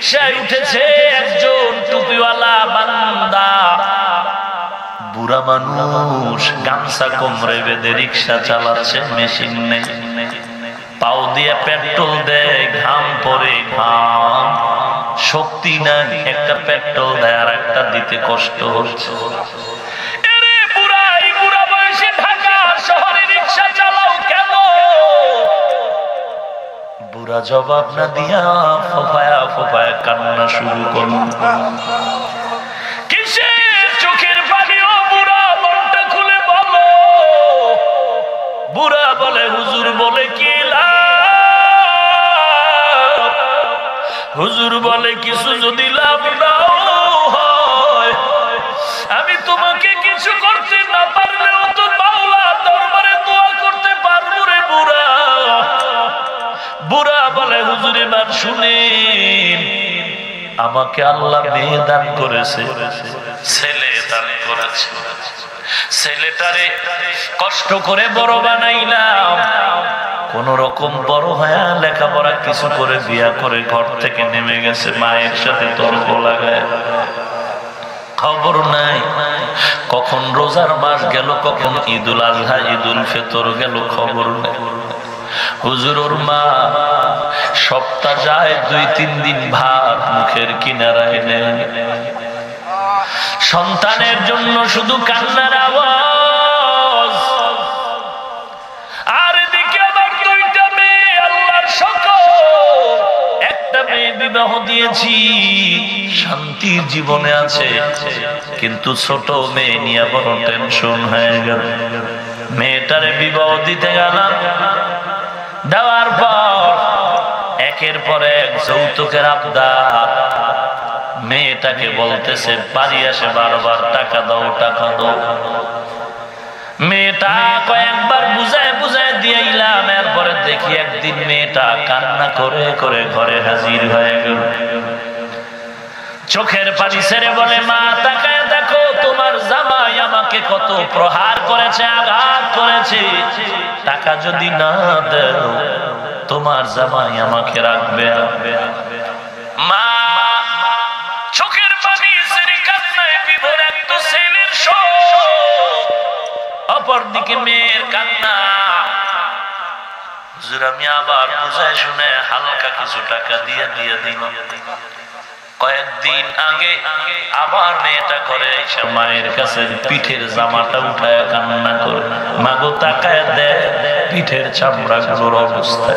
রিকশায় উঠেছে একজন টুপিওয়ালা বান্দা, বুড়া মানুষ, গামছা কোমরে বেঁধে রিকশা চালাচ্ছে, মেশিন নেই, পাও দিয়ে পেট্রোল দেয়, ঘাম পরে ঘাম, শক্তি নাই, একটা পেট্রোল দেয় আর একটা দিতে কষ্ট হচ্ছে। বুড়া বয়সে ঢাকা শহরে রিকশা চালাও কেন? বুড়া জবাব না দিয়া ফোফায়া ফোফায়া কান্না শুরু করল। কিসের চোখের পানিও? বুড়া মনটা খুলে বলো। বুড়া বলে, হুজুর বলে কি লাভ? হুজুর বলে, কিছু যদি লাভ নাও হয়, আমি তোমাকে কিছু করতে না পারলেও তো মাওলার দরবারে দোয়া করতে পারবো রে বুড়া। বুড়া বলে, হুজুর এবার শুনেন, আমাকে আল্লাহ মেয়ে দান করেছে, ছেলে দান করেছে, ছেলেটারে কষ্ট করে বড় বানাইলাম, কোন রকম বড় হয়ে লেখাপড়া কিছু করে বিয়া করে ঘর থেকে নেমে গেছে, মায়ের সাথে তর্ক লাগায়, খবর নাই কখন রোজার মাস গেল, কখন ঈদুল আজহা ঈদুল ফিতর গেল, খবর নাই। হুজুর ওর মা সপ্তাহ যায় 2-3 দিন ভাত মুখের কিনারায় নেয়, সন্তানের জন্য শুধু কান্নার আওয়াজ। আর এদিকে আবার 2টা মেয়ে, আল্লাহর শকর, একটা মেয়ে বিবাহ দিয়েছি, শান্তির জীবনে আছে, কিন্তু ছোট মেয়ে নিয়ে বড় টেনশন হয়ে গেল। মেয়েটারে বিবাহ দিতে গেলাম, দেওয়ার পর একের পর এক যৌতুকের আবদার। মেয়েটাকে বলতেছে, বাড়ি আসে বারবার, টাকা দাও টাকা দাও। মেয়েটা কয়েকবার বুঝায় বুঝায় দিয়েইলাম, এরপরে দেখি একদিন মেয়েটা কান্না করে করে ঘরে হাজির হয়ে গেল, চোখের পানি ছেড়ে বলে, মা তাকায় দেখো, তোমার জামাই আমাকে কত প্রহার করেছে, আঘাত করেছে, টাকা যদি না দেও তোমার জামাই আমাকে রাখবে। মা চোখের পানি ছেড়ে কান্নায় বিভোর, এক তো ছেলের শোক, অপরদিকে মেয়ের কান্না। হুজুর আমি আবার বুঝায় শুনে হালকা কিছু টাকা দিয়ে দিল। কয়েকদিন আগে আবার মেয়েটা করে এসে মায়ের কাছে পিঠের জামাটা উঠায় কান্না করে, মাগো তাকায় দেয় পিঠের চামড়া গুলোর অবস্থা।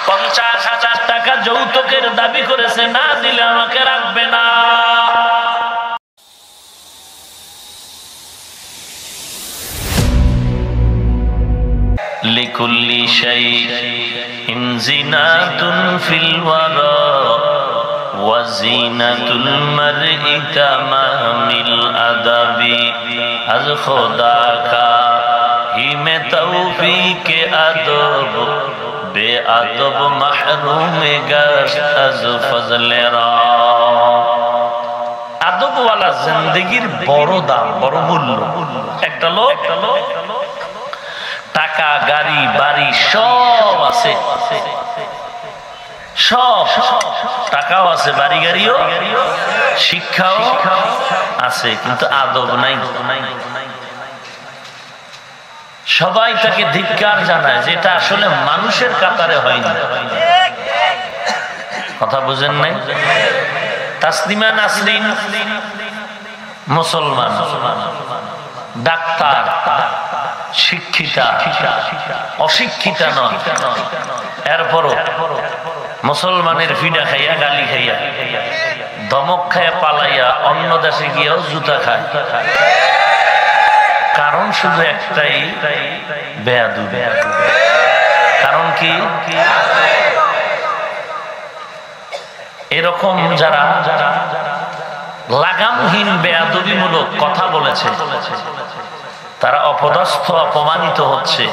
50,000 টাকা যৌতুকের দাবি করেছে, না দিলে আমাকে রাখবে না। লিকুল্লি শাইইন জিনাতুন ফিল ওয়ারা ওয়া জিনাতুল মারই তামামিল আদাবি, আজ খোদা কা হিমে তৌফিকে আদব, বেআদব মাহরুমে গশত আজ ফজলে রা। আদবওয়ালা জিন্দেগির বড় দাম, বড় মূল্য। একটা লোক টাকা গাড়ি বাড়ি সব আছে, সব টাকাও আছে, বাড়ি গাড়িও, শিক্ষাও আছে, কিন্তু আদব নাই। সবাই তাকে ধিক্কার জানায়, যেটা আসলে মানুষের কাতারে হয় না। কথা বুঝেন নাই? তাসলিমা নাসরিন মুসলমান, ডাক্তার, শিক্ষিতা, অশিক্ষিতা নয়, এরপরও মুসলমানের ফিডা খাইয়া, গালি খাইয়া, ধমক খাইয়া পালাইয়া অন্য দেশে গিয়েও জুতা খায়। কারণ শুধু একটাই, বেয়াদবি। কারণ কি? এরকম যারা লাগামহীন বেয়াদবিমূলক কথা বলেছে, তারা অপদস্থ, অপমানিত হচ্ছে।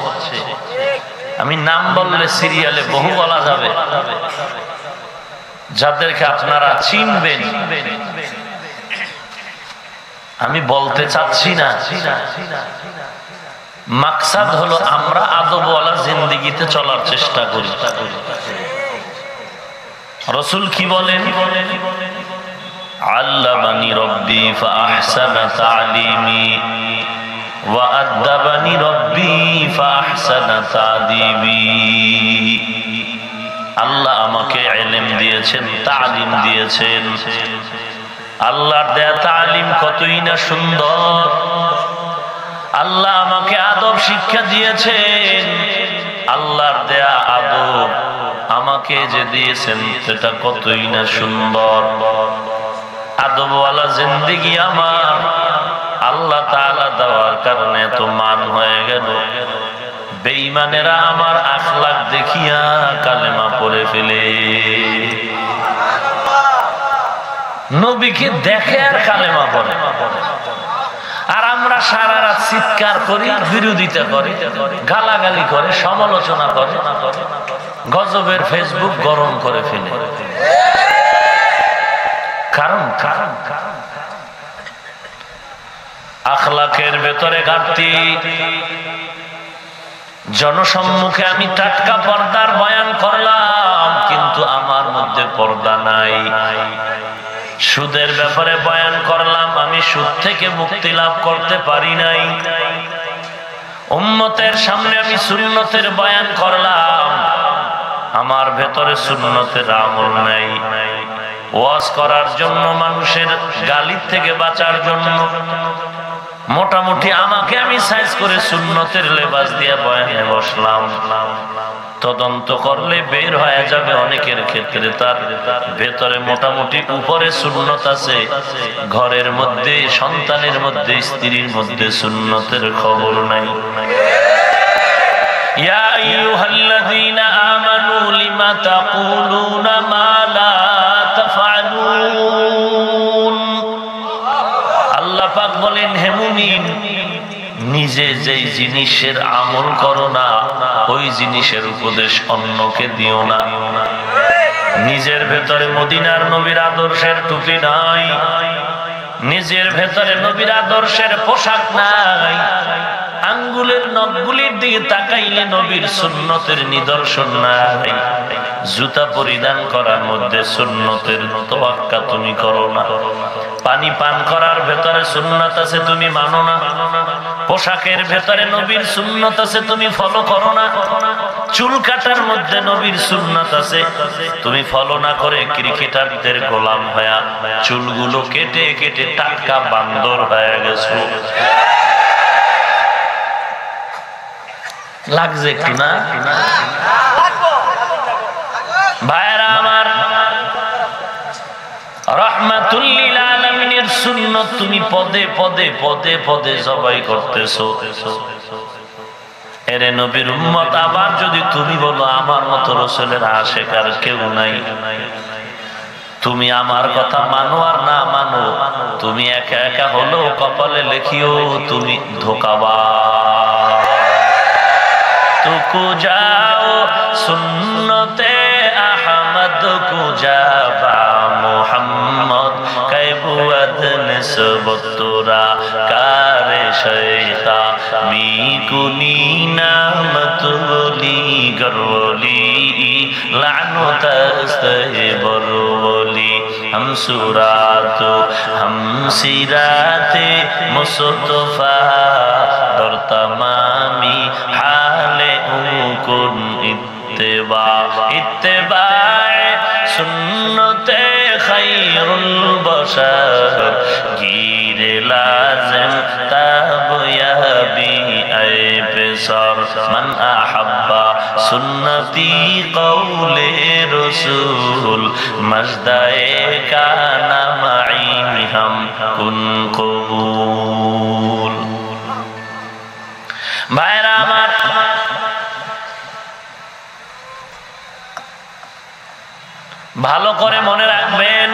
আমি নাম বললে সিরিয়ালে বহু বলা যাবে, যাদেরকে আপনারা চিনবেন। আমি বলতে চাচ্ছি না, মাকসাদ হলো আমরা আদবওয়ালা জিন্দেগিতে চলার চেষ্টা করি। রাসূল কি বলেন? আল্লামানি রব্বি ফাআহসানা তা'লিমি ওয়া আদাবানি রব্বি ফাআহসানা তা'দিবি। আল্লাহ আমাকে ইলম দিয়েছেন, তালিম দিয়েছেন। আল্লাহর দেয়া তালিম কতই না সুন্দর। আল্লাহ আমাকে আদব শিক্ষা দিয়েছেন। আল্লাহর দেয়া আদব আমাকে যে দিয়েছেন সেটা কতই না সুন্দর। আদবওয়ালা জিন্দেগি আমার আল্লাহ তাআলা দেওয়ার কারণে এত মান হয়ে গেল। বেঈমানেরা আমার আখলাক দেখিয়া কালেমা পড়ে ফেলে। নবীকে দেখে আর কালেমা পড়ে। আর আমরা সারা রাত চিৎকার করি, বিরোধিতা করি, গালাগালি করে, সমালোচনা করে, গজবের ফেসবুক গরম করে ফেলে। কারণ আখলাকের ভেতরে ঘাটতি। জনসম্মুখে আমি টাটকা পর্দার বয়ান করলাম, কিন্তু আমার মধ্যে পর্দা নাই। সুদের ব্যাপারে বয়ান করলাম, আমি সুদ থেকে মুক্তি লাভ করতে পারি নাই। উম্মতের সামনে আমি সুন্নতের বয়ান করলাম, আমার ভেতরে সুন্নতের আমল নাই। ওয়াজ করার জন্য, মানুষের গালির থেকে বাঁচার জন্য মোটামুটি আমাকে আমি সাইজ করে সুন্নতের লেবাস দিয়ে বয়ানে বসলাম। তদন্ত করলে বের হয়ে যাবে অনেকের ক্ষেত্রে তার ভেতরে মোটামুটি উপরে সুন্নত আছে, ঘরের মধ্যে, সন্তানের মধ্যে, স্ত্রীর মধ্যে সুন্নতের খবর নাই। ইয়া আইয়ুহাল্লাযীনা আমানু লিমা তাকুলুনা মা লা তাফআলুন। আল্লাহ পাক বলেন, হে মুমিন, নিজে যেই জিনিসের আমল করো না, ওই জিনিসের উপদেশ অন্যকে দিও না। নিজের ভেতরে মদিনার নবীর আদর্শের টুপি নাই, নিজের ভেতরে নবীর আদর্শের পোশাক নাই, আঙ্গুলের নখগুলির দিকে তাকাইলে নবীর সুন্নতের নিদর্শন নাই, জুতা পরিধান করার মধ্যে সুন্নতের তোয়াক্কা তুমি করো না, পানি পান করার ভেতরে সুন্নত আছে তুমি মানো না, পোশাকের ভেতরে নবীর সুন্নত আছে তুমি ফলো করো না, চুল কাটার মধ্যে নবীর সুন্নত আছে তুমি ফলো না করে ক্রিকেটারদের গোলাম হয়ে চুলগুলো কেটে কেটে টাটকা বান্দর হয়ে গেছো। লাগছে একটু না ভাইরা আমার? রাহমাতুল লিল আলামিনের সুন্নাত তুমি পদে পদে পদে পদে জবাই করতেছো। এরে নবীর উম্মত, আবার যদি তুমি বলো আমার মতো রাসূলের আশিক আর কেউ নাই, তুমি আমার কথা মানো আর না মানো, তুমি একা একা হলো কপালে লিখিও তুমি ধোঁকাবাজ। তুকু যাও সুন্নতে আহমদ কুজাবা মুহাম্মদ কাইবুয়াদ নিসবতুরা কারে শয়তা মিকুনি নামতুলি গরলি লানুতাস্তে বরবলি हम सूरात हम सिराते मुस्तफा दर तमामी हाले उकुन इत्तिबा इत्तिबा सुन्नते खैरुल बशर गिरे लाजिम तब यहबी ऐ बेसर मन अहब्बा सुन्नती कौले रसूल मजदाए काना माई हम कुन कबूल। भाईरा আমার, ভালো করে মনে রাখবেন,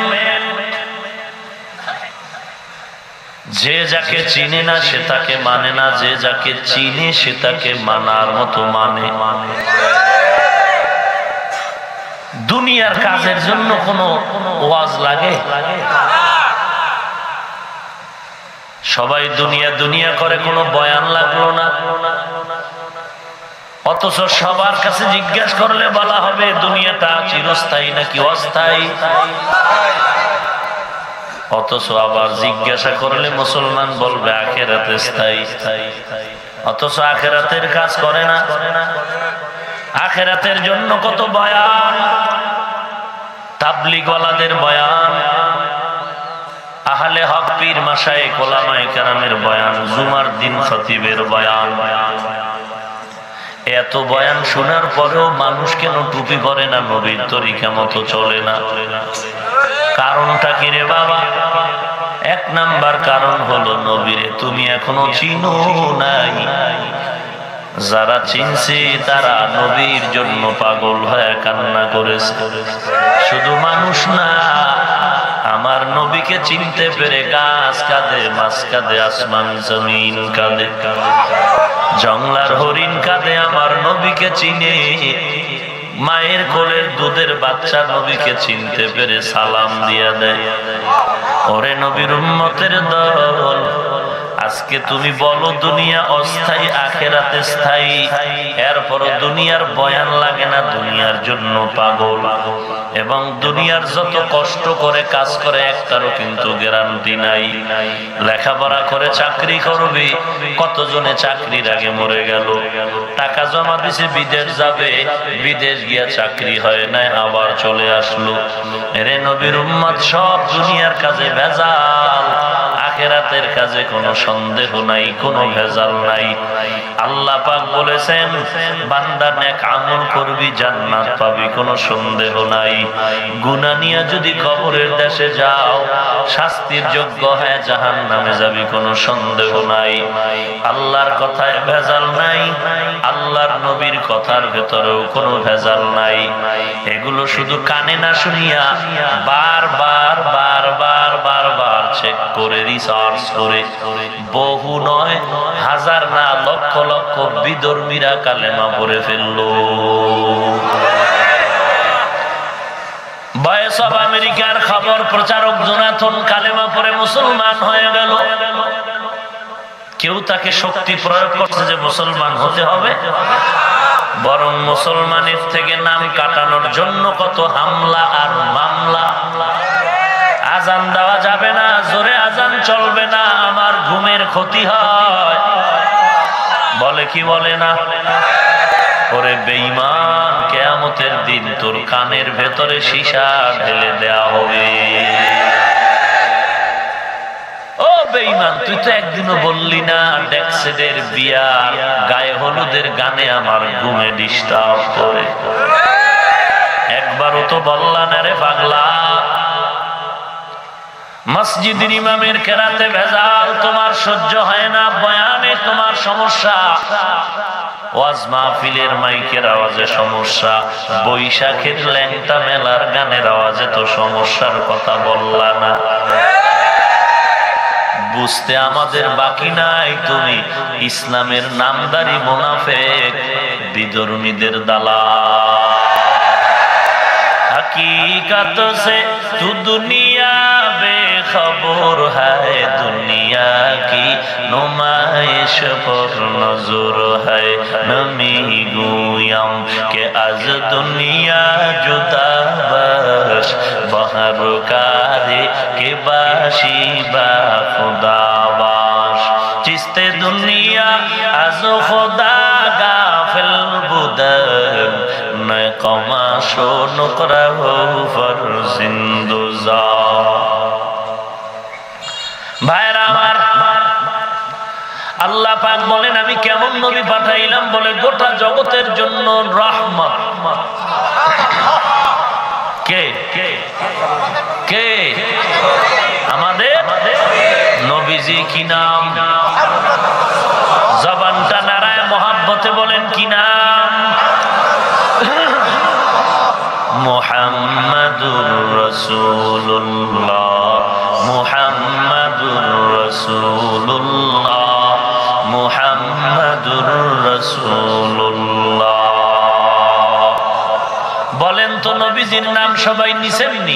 যে যাকে চিনে না সে তাকে মানে না, যে যাকে চিনে সে তাকে মানার মতো মানে। দুনিয়ার কাজের জন্য কোনো ওয়াজ লাগে? সবাই দুনিয়া দুনিয়া করে, কোনো বয়ান লাগলো না। অথচ সবার কাছে জিজ্ঞাসা করলে বলা হবে দুনিয়াটা চিরস্থায়ী নাকি অস্থায়ী। অথচ আবার জিজ্ঞাসা করলে মুসলমান বলবে আখিরাতে স্থায়ী। অথচ আখিরাতের কাজ করে না। আখিরাতের জন্য কত বয়ান, তাবলীগওয়ালাদের বয়ান, আহলে হক পীর মাশায়েখ ওলামায়ে কেরামের বয়ান, জুমার দিন খতিবের বয়ান। এত বয়ান শোনার পরেও মানুষ কেন টুপি পরে না, নবীর তরিকা মতো চলে না? কারণটা কি রে বাবা? এক নাম্বার কারণ হলো নবীরে তুমি এখনো চিনো নাই। যারা চিনছে তারা নবীর জন্য পাগল হয়ে কান্না করেছে। শুধু মানুষ না, আমার নবীকে চিনতে পেরে গাছ কাঁদে, মাছ কাঁদে, আসমান জমিন কাঁদে, জংলার হরিণ কাঁদে আমার নবীকে চিনে। মায়ের কোলের দুধের বাচ্চা নবীকে চিনতে পেরে সালাম দিয়া দেয়। ওরে নবীর উম্মতের দল, আজকে তুমি বলো দুনিয়া অস্থায়ী আখিরাতে স্থায়ী, এরপরও দুনিয়ার বয়ান লাগে না, দুনিয়ার জন্য পাগল। এবং দুনিয়ার যত কষ্ট করে কাজ করে একটারও কিন্তু গ্যারান্টি নাই। লেখাপড়া করে চাকরি করবি, কতজনে চাকরির আগে মরে গেল। টাকা জমা দিছে বিদেশ যাবে, বিদেশ গিয়া চাকরি হয় নাই, আবার চলে আসলো। এরে নবীর উম্মত, সব দুনিয়ার কাজে ভেজাল, আখিরাতের কাজে কোনো সন্দেহ নাই, কোনো ভেজাল নাই। আল্লাহ পাক বলেছেন বান্দা নেক আমল করবি জান্নাত পাবি, কোনো সন্দেহ নাই। গুনাহ নিয়ে যদি কবরের দেশে যাও শাস্তির যোগ্য হয়ে জাহান্নামে যাবি, কোনো সন্দেহ নাই। আল্লাহর কথায় ভেজাল নাই, আল্লাহর নবীর কথার ভেতরেও কোনো ভেজাল নাই। এগুলো শুধু কানে না শুনিয়া বারবার বারবার বারবার চেক করে, রিসার্চ করে, বহু নয় হাজার না লক্ষ লক্ষ বিধর্মীরা কালেমা পড়ে ফেললো। ভয়েস অব আমেরিকার খবর প্রচারক জোনাথন কালেমা পড়ে মুসলমান হয়ে গেল। কেউ তাকে শক্তি প্রয়োগ করছে যে মুসলমান হতে হবে, বরং মুসলমানের থেকে নাম কাটানোর জন্য কত হামলা আর মামলা। আজান দেওয়া যাবে না, জোরে আজান চলবে না, আমার ঘুমের ক্ষতি হয়, বলে কি বলে না? ওরে বেঈমান, কিয়ামতের দিন তোর কানের ভেতরে সীসা ঢেলে দেয়া হবে। ও বেঈমান, তুই তো একদিনও বললি না ডেক্সেদের বিয়া গায়ে হলুদের গানে আমার ঘুমে ডিস্টার্ব করে। একবারও তো বললা না রে পাগলা। মসজিদের ইমামের কেরাতে ভেজাল, তোমার সহ্য হয় না, বয়ানে তোমার সমস্যা, ওয়াজ মাহফিলের মাইকের আওয়াজে সমস্যা, বৈশাখের ল্যাংটা মেলার গানের আওয়াজে তো সমস্যার কথা বললা না। বুঝতে আমাদের বাকি নাই তুমি ইসলামের নামদারি মুনাফিক, বিধর্মীদের দালাল। हकीकत से तू दुनिया बेखबर है, दुनिया की नुमाइश पर नजर है। नमी गुयम के आज दुनिया जुदा बश, बहर कारे के बाशी बा खुदा बाश। चिस्ते दुनिया आज खुदा गाफिल बुदन, मैं कमाशो नुकरा हो फर जिंदुजा। ভাইরা আমার, আল্লাহ পাক বলেন আমি কেমন নবী পাঠাইলাম, বলে গোটা জগতের জন্য রহমত। কে কে কে? আমাদের নবীজি। কি নাম? জবানটা নারায় মহাব্বতে বলেন কি নাম? মুহাম্মাদুর রাসূলুল্লাহ, মুহাম্মাদুর রাসূলুল্লাহ, মুহাম্মাদুর রাসূলুল্লাহ। বলেন তো নবীজির নাম সবাই নিছেননি?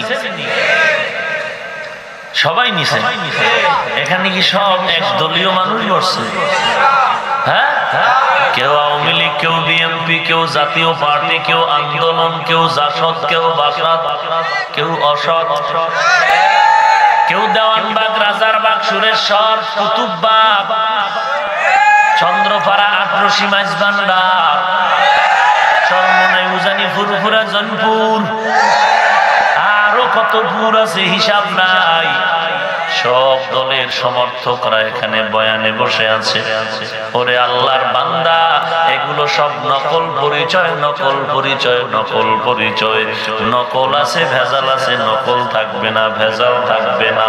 সবাই নিছেন। এখানে কি সব এক দলীয় মানুষ বসছে? হ্যাঁ, কেউ আওয়ামী লীগ, কেউ বিএনপি, কেউ জাতীয় পার্টি, কেউ আন্দোলন, কেউ জাসদ, কেউ বাসদ, কেউ অসৎ, কেউ দেওয়ানবাগ, রাজারবাগ, সুরেশ্বর, কুতুববাগ, চন্দ্রপাড়া, আটরশি, মাইজভান্ডার, চরমনাই, উজানি, ফুরফুরা, জনপুর, আরো কত পুর আছে হিসাব নাই। সব দলের সমর্থকরা এখানে বয়ানে বসে আছে। ওরে আল্লাহর বান্দা, এগুলো সব নকল পরিচয়, নকল পরিচয়, নকল পরিচয়। নকল আছে, ভেজাল আছে, নকল থাকবে না, ভেজাল থাকবে না।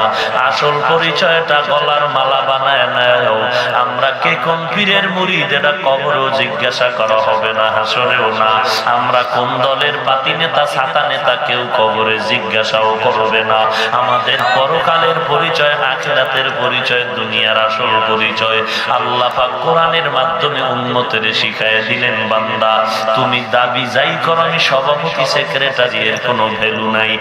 আসল পরিচয়টা গলার মালা বানায় নাও। আমরা কে কোন পীরের মুরিদ এটা কবরেও জিজ্ঞাসা করা হবে না, হাসরেও না। আমরা কোন দলের পাতি নেতা, ছাতা নেতা কেউ কবরে জিজ্ঞাসাও করবে না। আমাদের পরকালের পরিচয়, আখিরাতের পরিচয়, দুনিয়ার আসল পরিচয় আল্লাহ পাক কোরআনের মাধ্যমে উম্মতের শিখায় দিলেন। বান্দা, তুমি দাবি যাই করো, আমি সভাপতি, সেক্রেটারি, এর কোনো ভ্যালু নাই।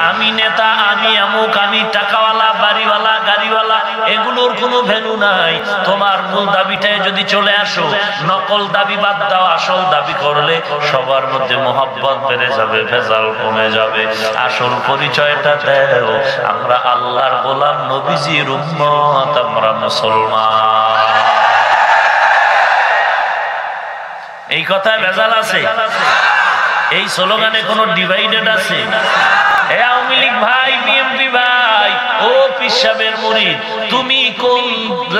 আমি নেতা, আমি আমুক, আমি টাকাওয়ালা, বাড়িওয়ালা, গাড়িওয়ালা, এগুলোর কোনো ভ্যালু নাই। তোমার মূল দাবিটায় যদি চলে আসো, নকল দাবি বাদ দাও, আসল দাবি করলে সবার মধ্যে মোহাব্বত বেড়ে যাবে, ভেজাল কমে যাবে। আসল পরিচয়টা দেও, আমরা আল্লাহর গোলাম, নবীজির উম্মত, আমরা মুসলমান। এই কথায় ভেজাল আছে? এই স্লোগানে কোনো ডিভাইডেড আছে? এ আওয়ামী লীগ ভাই, বিএনপি ভাই, ও পীর সাহেবের মুরিদ, তুমি কোন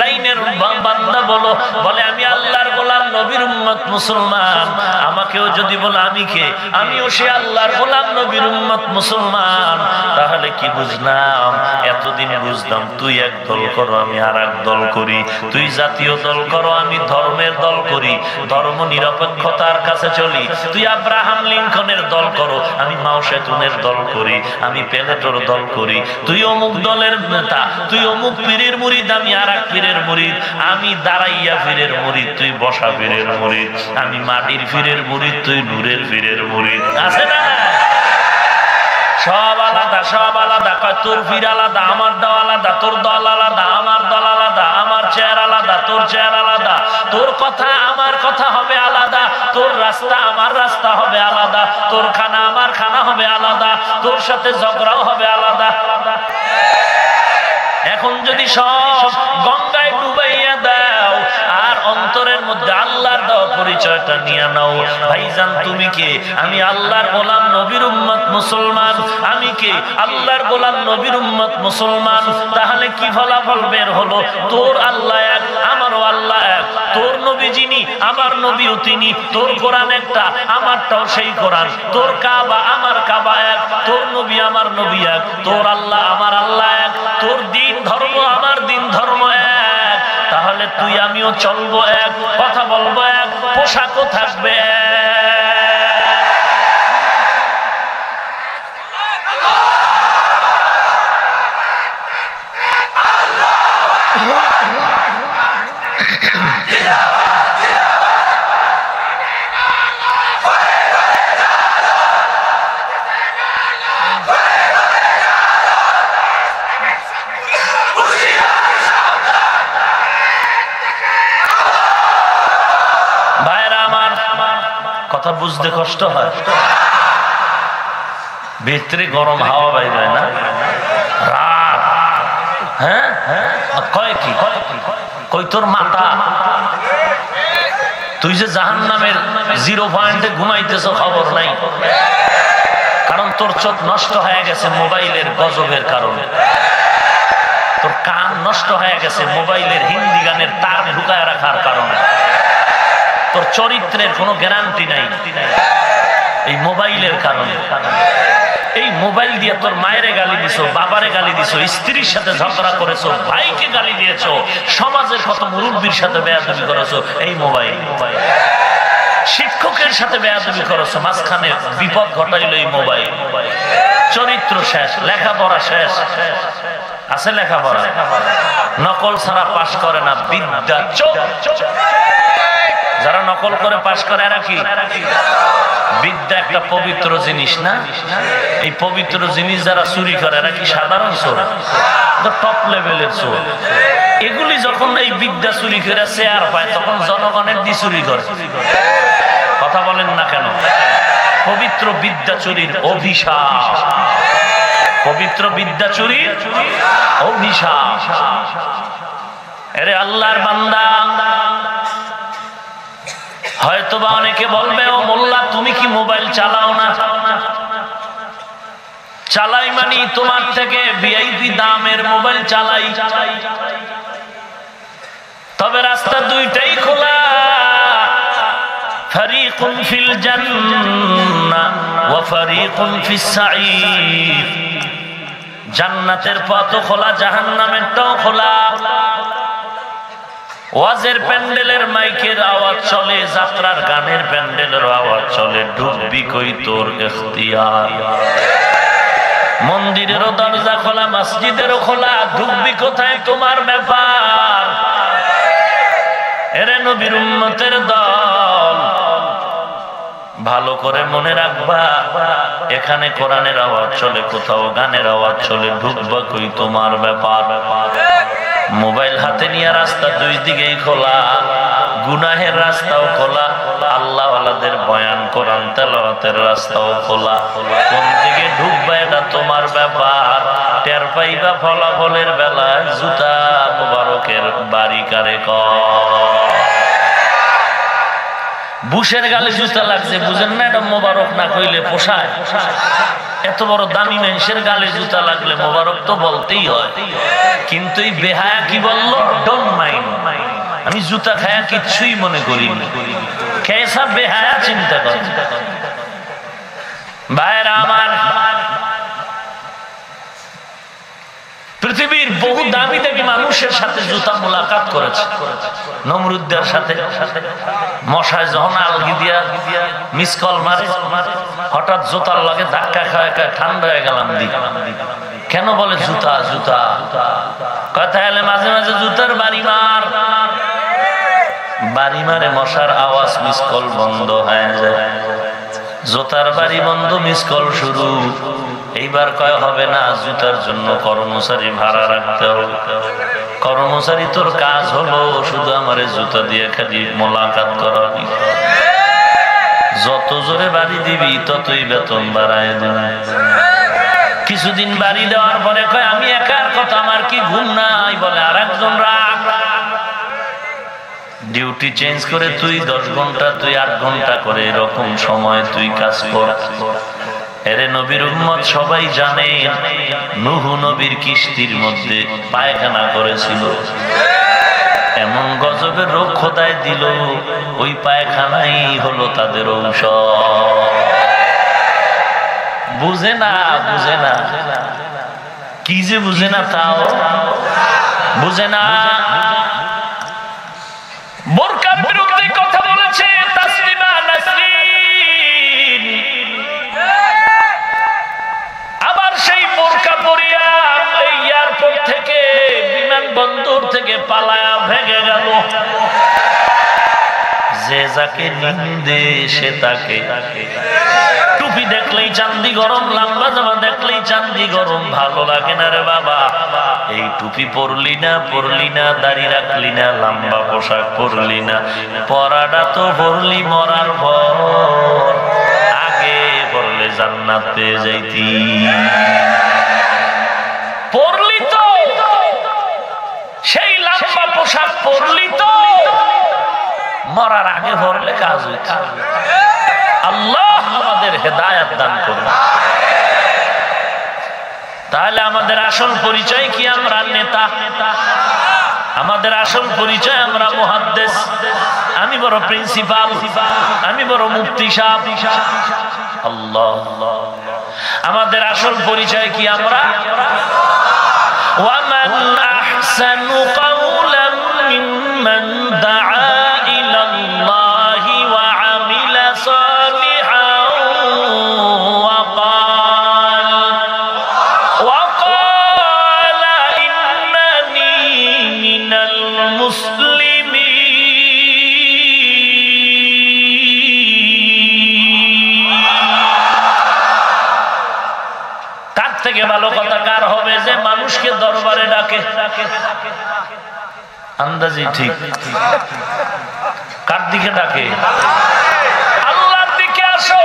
লাইনের বান্দা বলো? বলে আমি আল্লাহর গোলাম, নবীর উম্মত, মুসলমান। আমাকেও যদি বলে আমি কে, আমিও সে আল্লাহর গোলাম, নবীর উম্মত, মুসলমান। তাহলে কি বুঝলাম? এতদিন বুঝলাম তুই এক দল করো, আমি আর এক দল করি। তুই জাতীয় দল করো, আমি ধর্মের দল করি, ধর্ম নিরপেক্ষতার কাছে চলি। তুই আব্রাহাম লিঙ্কনের দল করো, আমি মাও সেতুনের দল করি, আমি প্লেটোর দল করি। তুই অমুক দলের নেতা, তুই অমুক পীরের মুরিদ, আমি আর এক পীরের মুরিদ। আমি দাঁড়াইয়া পীরের মুরিদ, তুই বসা পীরের মুরিদ। আমি মাটির পীরের মুরিদ, তুই নূরের পীরের মুরিদ। আছে না? সব আলাদা, সব আলাদা। তোর পীর আলাদা, আমার দল আলাদা, তোর দল আলাদা, আমার দল আলাদা, আমার চেয়ার আলাদা, তোর চেয়ার আলাদা, তোর কথা আমার কথা হবে আলাদা, তোর রাস্তা আমার রাস্তা হবে আলাদা, তোর খানা আমার খানা হবে আলাদা, তোর সাথে ঝগড়াও হবে আলাদা। এখন যদি সব গঙ্গায় ডুবাইয়া দাও আর অন্তরের মধ্যে আল্লাহর দেওয়া পরিচয়টা নিয়ে নাও, ভাইজান তুমি কে? আমি আল্লাহর গোলাম, নবীর উম্মত, মুসলমান। আমি কে? আল্লাহর গোলাম, নবীর উম্মত, মুসলমান। তাহলে কি ফলাফল বের হলো? তোর আল্লাহ এক, আমারও আল্লাহ এক। তোর নবী যিনি, আমার নবীও তিনি। তোর কোরআন একটা, আমারটাও সেই কোরআন। তোর কাবা, আমার কাবা এক। তোর নবী, আমার নবী এক। তোর আল্লাহ, আমার আল্লাহ এক। তোর দিন ধর্ম, আমার দিন ধর্ম এক। তাহলে তুই আমিও চলবো এক, কথা বলবো এক, পোশাকও থাকবে এক। কথা বুঝতে কষ্ট হয়, ভিতরে গরম হাওয়া বাইর হয় না? রাত, হ্যাঁ কয় কি কই তোর মাথা? তুই যে জাহান্নামের 0 পয়েন্টে ঘুমাইতেছ খবর নাই, কারণ তোর চোখ নষ্ট হয়ে গেছে মোবাইলের গজবের কারণে। তোর কান নষ্ট হয়ে গেছে মোবাইলের হিন্দি গানের তার ঢুকায় রাখার কারণে। তোর চরিত্রের কোনো গ্যারান্টি নাই এই মোবাইলের কারণে। এই মোবাইল দিয়ে তোর মায়েরে গালি দিছো, বাবারে গালি দিছো, স্ত্রীর সাথে ঝগড়া করেছো, ভাইকে গালি দিয়েছো, সমাজের কত মুরব্বীর সাথে বেয়াদবি করেছো এই মোবাইল। শিক্ষকের সাথে বেয়াদবি করেছো, মাঝখানে বিপদ ঘটাইলো এই মোবাইল। চরিত্র শেষ, লেখাপড়া শেষ। আছে লেখাপড়া? নকল ছাড়া পাশ করে না বিদ্যা। যারা নকল করে পাশ করে এরা কি? বিদ্যা একটা পবিত্র জিনিস না? এই পবিত্র জিনিস যারা চুরি করে এরা কি সাধারণ চোর? টপ লেভেলের চোর। এগুলি যখন এই বিদ্যা চুরি করে চেয়ার পায় তখন জনগণের দি চুরি করে। কথা বলেন না কেন? পবিত্র বিদ্যা চুরির অভিশাপ, পবিত্র বিদ্যা চুরির অভিশাপ। আরে আল্লাহর বান্দা, হয়তোবা অনেকে বলবে ও মোল্লা তুমি কি মোবাইল চালাও না? চালাই মানে তোমার থেকে ভিআইপি দামের মোবাইল চালাই, তবে রাস্তা দুইটাই খোলা। ফারিকুন ফিল জান্নাহ ওয়া ফারিকুন ফিস সাঈর। জান্নাতের পথও খোলা, জাহান্নামেরটাও খোলা। ওয়াজের প্যান্ডেলের মাইকের আওয়াজ চলে, যাত্রার গানের প্যান্ডেলের আওয়াজ চলে, ঢুকবি কই তোর ইখতিয়ার। মন্দিরেরও দরজা খোলা, মসজিদেরও খোলা, ঢুকবি কোথায় তোমার ব্যাপার। এরে নবীর উম্মতের দল, ভালো করে মনে রাখবা, এখানে কোরআনের আওয়াজ চলে, কোথাও গানের আওয়াজ চলে, ঢুকবা কই তোমার ব্যাপার। মোবাইল হাতে নিয়ে রাস্তা দুই দিকেই খোলা, গুনাহের রাস্তাও খোলা, আল্লাহওয়ালাদের বয়ান কোরআন তেলাওয়াতের রাস্তাও খোলা। কোন দিকে ঢুকবা এটা তোমার ব্যাপার। টের পাইবা ফলাফলের বেলায় জুতা মুবারকের বাড়ি কারে কর। বুশের গালে জুতা লাগছে, বুঝেন না? এটা মোবারক না কইলে পোষায়? এত বড় দামি মানুষের গালে জুতা লাগলে মোবারক তো বলতেই হয়। কিন্তু এই বেহায়া কি বললো? Don't mind. আমি জুতা খায়া কিচ্ছুই মনে করিনি। কেসা বেহায়া চিন্তা কর। ভাইরা আমার, পৃথিবীর বহু দামি দামি মানুষের সাথে জুতা মোলাকাত করেছে। নমরুদের সাথে মশায় যখন আলগি দিয়া মিস কল মারে, হঠাৎ জুতার লাগে ধাক্কা খায়, ঠান্ডা হয়ে গেলাম দি। কেন বলে জুতা জুতা? কথা এলে মাঝে মাঝে জুতার বাড়ি মার, বাড়ি মারে মশার আওয়াজ, মিস কল বন্ধ হয়ে যায়। জুতার বাড়ি বন্ধ, মিস কল শুরু। এইবার কয় হবে না, জুতার জন্য কর্মচারী ভাড়া রাখতে হবে। কর্মচারী তোর কাজ হলো শুধু আমারে জুতা দিয়ে খালি মোলাকাত করাবি। যত জোরে বাড়ি দিবি ততই বেতন বাড়ায় দিবি। কিছুদিন বাড়ি দেওয়ার পরে কয় আমি একার কথা, আমার কি ঘুম নাই? বলে আর একজন রাখ। ডিউটি চেঞ্জ করে তুই 10 ঘন্টা, তুই 8 ঘন্টা করে, এরকম সময় তুই কাজ কর। এরে নবীর উম্মত সবাই জানে, নূহ নবীর কিস্তির মধ্যে পায়খানা করেছিল। এমন গজবের রোগ খোদায় দিল, ওই পায়খানাই হলো তাদের ঔষধ। বুঝে না, বুঝে না, কি যে বুঝে না, তাও বুঝে না। বোরকার বিরুদ্ধে কথা বলেছে তাসলিমা নাসরিন। আবার সেই বোরকা পরিয়া এই এয়ারপোর্ট থেকে, বিমানবন্দর থেকে পালায়া ভেগে গেল। যে যাকে নিন্দে সে তাকে, টুপি দেখলেই চান্দি গরম, লম্বা জামা দেখলেই চান্দি গরম, ভালো লাগে না রে বাবা। এই টুপি পরলি না, পরলি না, দাড়ি রাখলি না, লম্বা পোশাক পরলি না, পরাটা তো পরলি মরার পর, আগে পরলে জান্নাত পেয়ে যাইতি। পরলি তো, সেই লম্বা পোশাক পরলি তো, মরার আগে পরলে কাজ হইত। আল্লাহ আমাদের হেদায়েত দান করুন। তাহলে আমাদের আসল পরিচয় কি? আমরা নেতা। আমাদের আসল পরিচয় আমরা মুহাদ্দিস। আমি বড় প্রিন্সিপাল, আমি বড় মুফতি সাহেব। আল্লাহ, আমাদের আসল পরিচয় কি? আমরা ওয়ামান আহসানু কাওলাম মিম্মান দাআ ইলাল্লাহি ওয়া আমিলা সালিহান ওয়া ক্বালা ইন্নানি মিনাল মুসলিমিন। তার থেকে ভালো কথা কার হবে যে মানুষকে দরবারে ডাকে? আন্দাজি ঠিক। কার দিকে ডাকে? আল্লাহর দিকে আসো,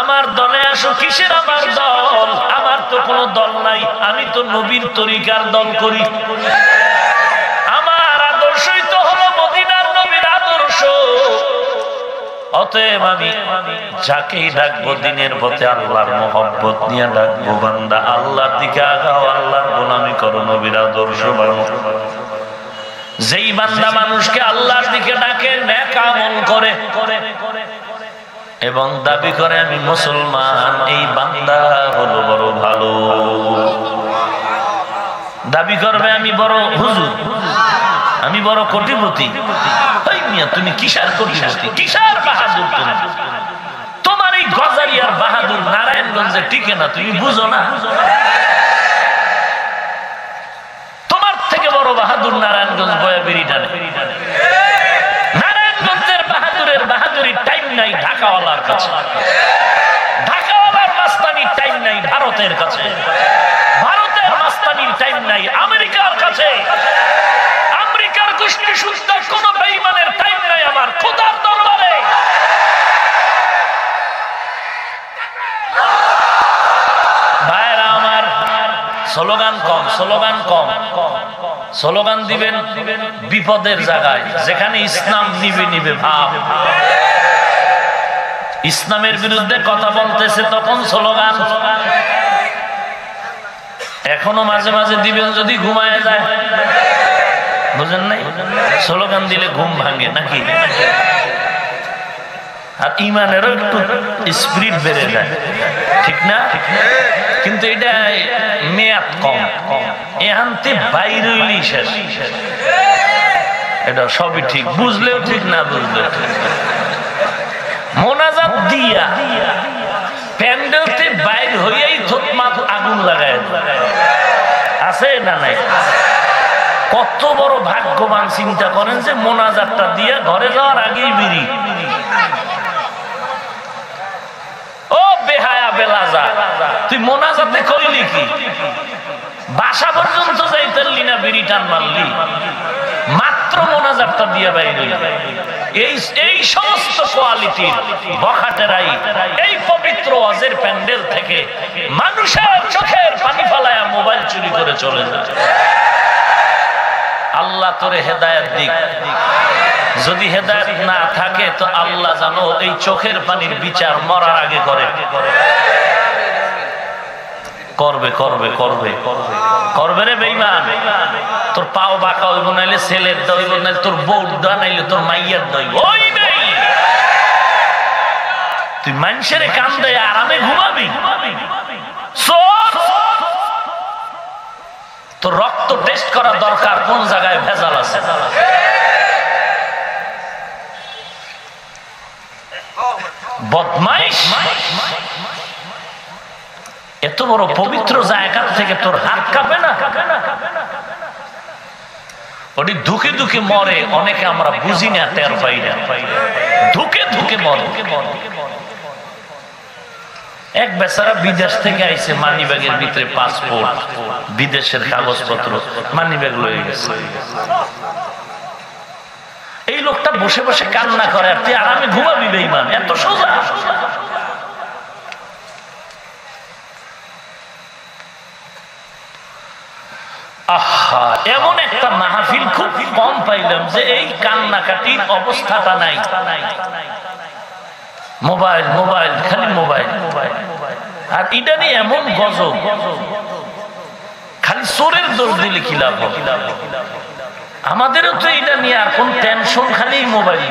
আমার দলে আসো। কিসের আমার দল? আমার তো কোনো দল নাই, আমি তো নবীর তরিকার দল করি। আমার আদর্শই তো হলো মদিনার নবীর আদর্শ। অতএব আমি যাকেই ডাকবো দিনের পথে আল্লাহর মহব্বত নিয়ে ডাকবো, বান্দা আল্লাহর দিকে আগাও, আল্লাহর গোলামি করো, নবীর আদর্শ মানো। যেই বান্দা মানুষকে আল্লাহর দিকে ডাকে, নেক আমল করে এবং দাবি করে আমি মুসলমান, এই বান্দা হলো বড় ভালো। দাবি করবে আমি বড় হুজুর, আমি বড় কোটিপতি। তুমি কিসার কোটিপতি, কিসার বাহাদুর? তুমি তোমার এই গজারিয়ার বাহাদুর নারায়ণগঞ্জে টিকে না, তুমি বুঝো না? তোমার থেকে বড় বাহাদুর নারায়ণগঞ্জ বয়া বিড়ি টানে। নারায়ণগঞ্জের বাহাদুরের বাহাদুরির টাইম নাই ঢাকাওয়ালার কাছে, ঢাকাওয়ালার মাস্তানির টাইম নাই ভারতের কাছে, ভারতের মাস্তানির টাইম নাই আমেরিকার কাছে, আমেরিকার গোষ্ঠী সুন্দর কোন বেঈমানের টাইম নাই আমার খোদার দরবারে। ভাইরা আমার, স্লোগান কম, স্লোগান কম। স্লোগান দিবেন বিপদের জায়গায়, যেখানে ইসলাম নিবে নিবে ভাব। ইসলামের বিরুদ্ধে কথা বলতেছে তখন স্লোগান। এখনো মাঝে মাঝে দিবেন যদি ঘুমায় যায়, বুঝেন নাই? স্লোগান দিলে ঘুম ভাঙে নাকি? আর ইমানেরও একটু স্পিরিট বেড়ে যায়, ঠিক না? কিন্তু এটা মেয়াদ কম, এহান্তে বাইরে হইলেই শেষ। এটা সবই ঠিক, বুঝলেও ঠিক, না বুঝলেও ঠিক। মোনাজাত দিয়া প্যান্ডেলতে বাইরে হইয়াই থতমাত আগুন লাগায়, আছে না নাই? কত বড় ভাগ্যবান চিন্তা করেন যে মোনাজাতটা দিয়া ঘরে যাওয়ার আগেই বিড়ি। ও বেহায়া বেলাজা, তুই মোনাজাতে কইলি কি? বাসা পর্যন্ত যাইতেলি না, বিড়ি টান মারলি, মাত্র মোনাজাতটা দিয়া বাইরে। এই সমস্ত কোয়ালিটির বখাটেরাই এই পবিত্র ওয়াজের প্যান্ডেল থেকে মানুষের চোখের পানি ফেলায়া মোবাইল চুরি করে চলে যায়। আল্লাহ তোরে হেদায়েত দিক। যদি হেদায়েত না থাকে তো আল্লাহ জানো এই চোখের পানির বিচার মরার আগে করে। করবে করবে করবে করবে রে বেঈমান। তোর পাও বাঁকা হইব, নাইলে ছেলের দইব, নাইলে তোর বউর দা, নাইলে তোর মাইয়ার দইব। ওই নেই, তুই মানুষের কান্দে আরামে ঘুমাবি? তোর রক্ত টেস্ট করা দরকার, কোন জায়গায় ভেজাল আছে। বদমাইশ, এত বড় পবিত্র জায়গা থেকে তোর হাত কাঁপে না? ওটি ধুকে ধুকে মরে অনেকে, আমরা বুঝি না, টের পাই না, ধুকে ধুকে মরে। এক বেচারা বিদেশ থেকে আইছে, মানি ব্যাগের ভিতরে পাসপোর্ট, বিদেশের কাগজপত্র, মানি ব্যাগ লয়ে গেছে। এই লোকটা বসে বসে কান্না করে, আর তুই আরামে ঘুমাবি বেঈমান? এত সোজা? আহা, এমন একটা মাহফিল খুব কম পাইলাম যে এই কান্নাকাটির অবস্থাটা নাই। মোবাইল মোবাইল, খালি মোবাইল। আর এটা নিয়ে এমন গজব, খালি চোরের দোষ দিলে কি লাভ? আমাদেরও তো এটা নিয়ে আর কোন টেনশন, খালি মোবাইল।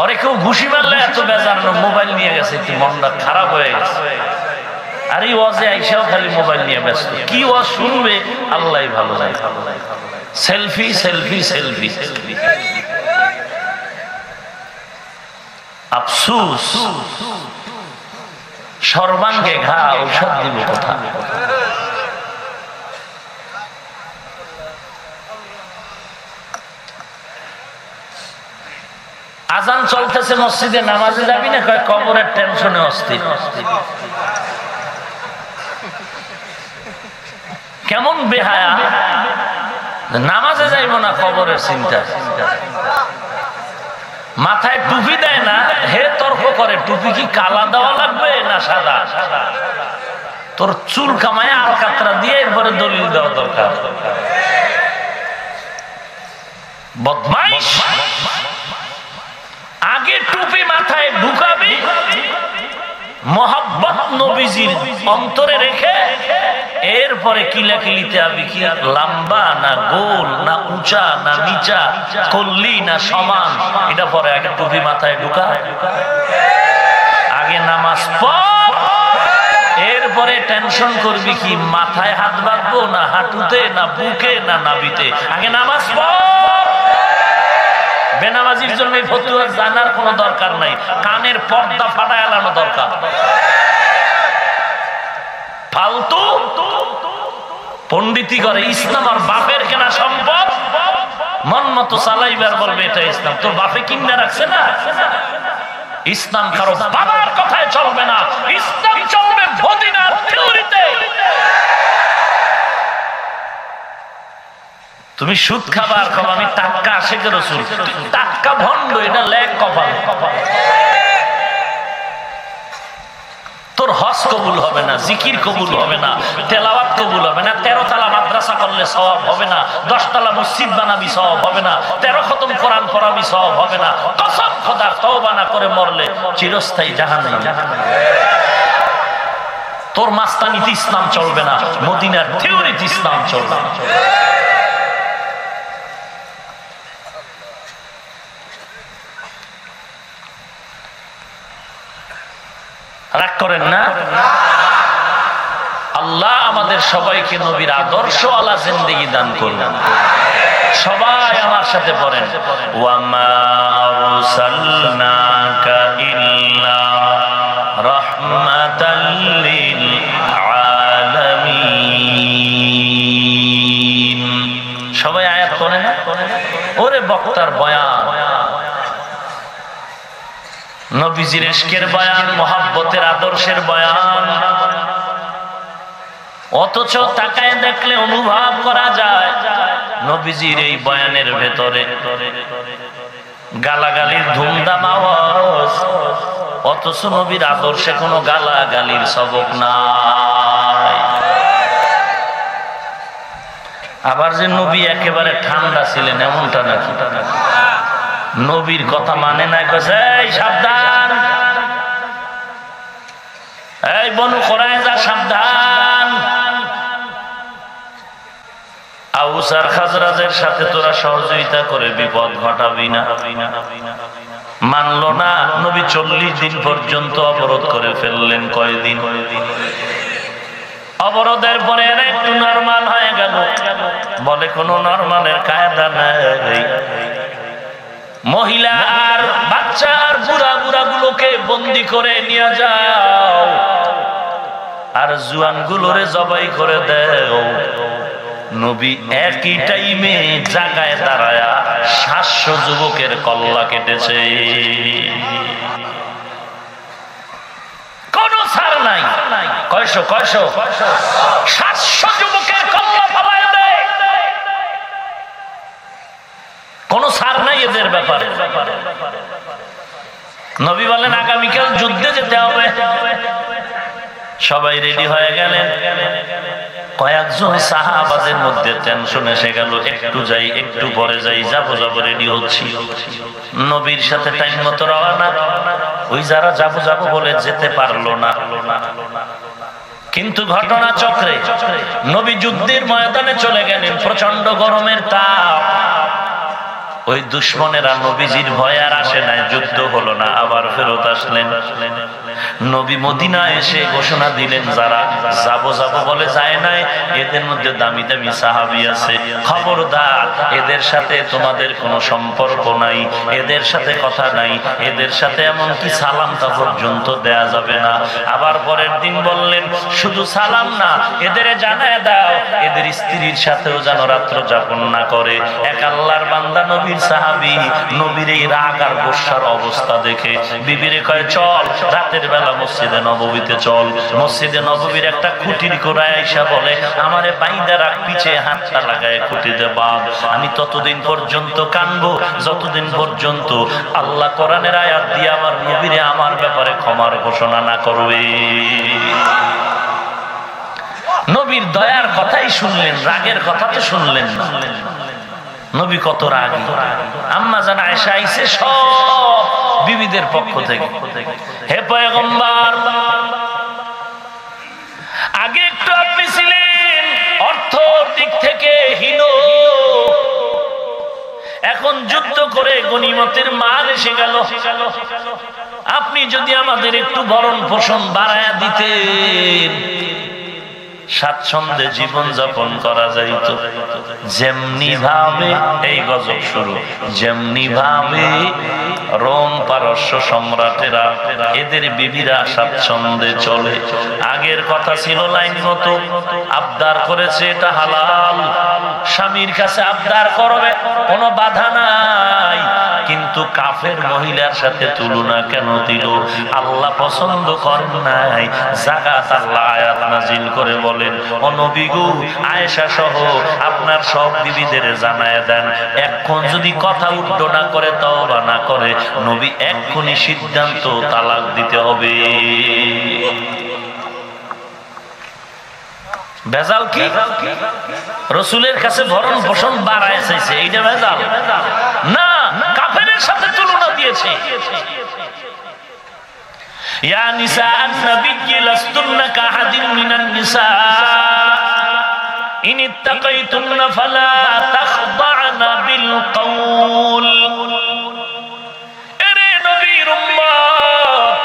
আরে কেউ ঘুষি মারলে এত বেজার, মোবাইল নিয়ে গেছে, মনটা খারাপ হয়ে গেছে। আর এই ওয়াজে আইসাও খালি মোবাইল নিয়ে ব্যস্ত। কি ওয়াজ শুনবে আল্লাহ ভালো যায়। Selfie selfie selfie. আফসোস, সর্বাঙ্গে ঘা, ঔষধ দিব কোথা? আজান চলতেছে মসজিদে, নামাজে যাবি না? কয় কবরের টেনশনে অস্থির। কেমন বেহায়া, নামাজে যাইব না কবরের চিন্তা, মাথায় টুপি দেয় না, হে তর্ক করে টুপি কি কালা দেওয়া লাগবে না সাদা, তোর চুল কামায় আর কাতরা দিয়ে এরপরে দলিল দেওয়া দরকার। বদমাইশ, আগে টুপি মাথায় ঢুকাবি, মহব্বত নবীজির অন্তরে রেখে এরপরে কিলাকিলিতে আবি, কি লম্বা না গোল না উঁচা না নিচা, কল্লি না সমান, এটা পরে আগে টুপি মাথায় ঢুকা, আগে নামাজ পড়, এরপরে টেনশন করবি কি মাথায় হাত বাঁধবো না হাঁটুতে না বুকে না নাভিতে, আগে নামাজ পড়। বেনামাজির জন্য এই ফতুয়া জানার কোনো দরকার নাই, কানের পর্দা ফাটায় এলানো দরকার। ফালতু পণ্ডিতি করে, ইসলাম আর বাপের কেনা সম্পদ, মন মতো চালাইবার বলবে এটা ইসলাম। তোর বাপে কিনে রাখছে না, ইসলাম কারো বাবার কথায় চলবে না, ইসলাম চলবে মদিনার থিওরিতে। তুমি সুদ খাবার খাবো, আমি টাক্কা আশেকের রাসূল, টাক্কা ভণ্ড, এটা লেখ কপাল, তোর হজ কবুল হবে না, জিকির কবুল হবে না, তেলাওয়াত কবুল হবে না, 13 তলা মাদ্রাসা করলে সওয়াব হবে না, 10 তলা মসজিদ বানাবি সওয়াব হবে না, 13 খতম কোরআন পড়াবি সওয়াব হবে না, কসম খোদার তওবা না করে মরলে চিরস্থায়ী জাহান্নাম। তোর মাস্তানিতে ইসলাম চলবে না, মদিনার থিওরিতে ইসলাম চলবে। রাগ করেন না। আল্লাহ আমাদের সবাইকে নবীর আদর্শ আলা জিন্দেগি দান করুন। সবাই আমার সাথে পড়েন, ওয়ামা আরসালনাকা ইল্লা রাহমাতাল লিল আলামিন। সবাই আয়াত পড়েন না? ওরে বক্তার বয়ান, নবীজির ইশকের বয়ান, মুহাব্বতের আদর্শের বয়ান, অথচ তাকায় দেখলে অনুভব করা যায় নবীজির এই বয়ানের ভেতরে গালাগালির ধুমধাম আওয়াজ, অথচ নবীর আদর্শে কোনো গালাগালির সবক নাই। আবার যে নবী একেবারে ঠান্ডা ছিলেন এমনটা নাকি? নবীর কথা মানে নাই, কইছে এই সাবধান, এই বনু কুরাইজা সাবধান, আউস আর খাজরাজের সাথে তোরা সহযোগিতা করে বিপদ ঘটাবি না। মানলো না, নবী 40 দিন পর্যন্ত অবরোধ করে ফেললেন। কয়দিন অবরোধের পরে একটু নরমাল হয়ে গেল, বলে কোনো নরমালের কায়দা নেই, মহিলা আর বাচ্চা আর বুড়া বুড়া গুলোকে বন্দি করে নিয়ে যাও, আর জুয়ান গুলোরে জবাই করে দেও। নবী একই টাইমে জায়গায় দাঁড়ায়া 700 যুবকের কল্লা কেটেছে, কোন ছাড় নাই। কয়শো 700 যুবকের কল্লা ফলায় দেয়, কোন ছাড় নাই এদের ব্যাপারে। নবী বলেন আগামীকাল যুদ্ধে যেতে হবে। সবাই রেডি হয়ে গেলেন। কয়েকজন সাহাবাদের মধ্যে টেনশন এসে গেল, একটু যাই একটু পরে যাই, যাবো রেডি হচ্ছি। নবীর সাথে টাইম মতো রওনা। ওই যারা যাবো বলে যেতে পারলো না। কিন্তু ঘটনা চক্রে নবী যুদ্ধের ময়দানে চলে গেলেন। প্রচন্ড গরমের তাপ, ওই দুশ্মনেরা নবীজির ভয় আর আসে নাই, যুদ্ধ হলো না, আবার ফেরত আসলেন। নবী মদিনা এসে ঘোষণা দিলেন, যারা যাবো বলে যায় নাই, এদের মধ্যে দামি দামি সাহাবী আছে, খবরদার, এদের সাথে তোমাদের কোনো সম্পর্ক নাই, এদের সাথে কথা নাই, এদের সাথে এমনকি সালামটা পর্যন্ত দেয়া যাবে না। আবার পরের দিন বললেন, শুধু সালাম না, এদের জানায় দাও এদের স্ত্রীর সাথেও যেন রাত্র যাপন না করে। এক আল্লাহর বান্দা নবীর নবীর সাহাবী নবীর এই রাগ আর গোসার অবস্থা দেখে বিবিরে কয় চল রাতের বেলা মসজিদে নববীতে চল। মসজিদে নববীর একটা খুঁটির গোড়ায় আইসা বলে আমারে বাইন্দা রাখ, পিছে হাতটা লাগায় খুঁটিতে বাঁধ, আমি ততদিন পর্যন্ত কানবো যতদিন পর্যন্ত আল্লাহ কোরআনের আয়াত দিয়ে আমার নবীরে আমার ব্যাপারে ক্ষমার ঘোষণা না করবে। নবীর দয়ার কথাই শুনলেন, রাগের কথা তো শুনলেন না। নবী কত রাগী। আম্মা জান আয়েশা আইছে সব বিবিদের পক্ষ থেকে, হে পয়গম্বর আগে একটু আপনি ছিলেন অর্থর দিক থেকে হীন, এখন যুদ্ধ করে গনিমতের মাল এসে গেল, আপনি যদি আমাদের একটু ভরণ পোষণ বাড়ায়া দিতেন স্বাচ্ছন্দ্যে জীবন যাপন করা যাইত। যেমনি ভাবে এই গজব শুরু, যেমনি ভাবে রোম পারস্য সম্রাটেরা এদের বিবিরা স্বাচ্ছন্দ্যে চলে, আগের কথা ছিল লাইন মতো আবদার করেছে এটা হালাল, স্বামীর কাছে আবদার করবে কোনো বাধা নাই, কিন্তু কাফের মহিলার সাথে তুলনা কেন দিল? আল্লাহ পছন্দ করেন নাই। যাকাত আল্লাহ আয়াত নাজিল করে বলেন ও নবী গো আয়েশা সহ আপনার সব বিবিদের জানায় দেন, এখন যদি কথা উল্টো না করে তওবা না করে নবী এক্ষুনি সিদ্ধান্ত তালাক দিতে হবে। ভেজাল কি? রসুলের কাছে ভরণ পোষণ বাড়ায় চাইছে, এইটা ভেজাল না, কাফেরের সাথে তুলনা দিয়েছে। ইয়া নিসা আন-নবী লাস্তুন্না কাহাদিন মিনান নিসা ইন ইত্তাকাইতুন্না ফালা তাখদা'না বিল কওল। এরে নবীর উম্মত,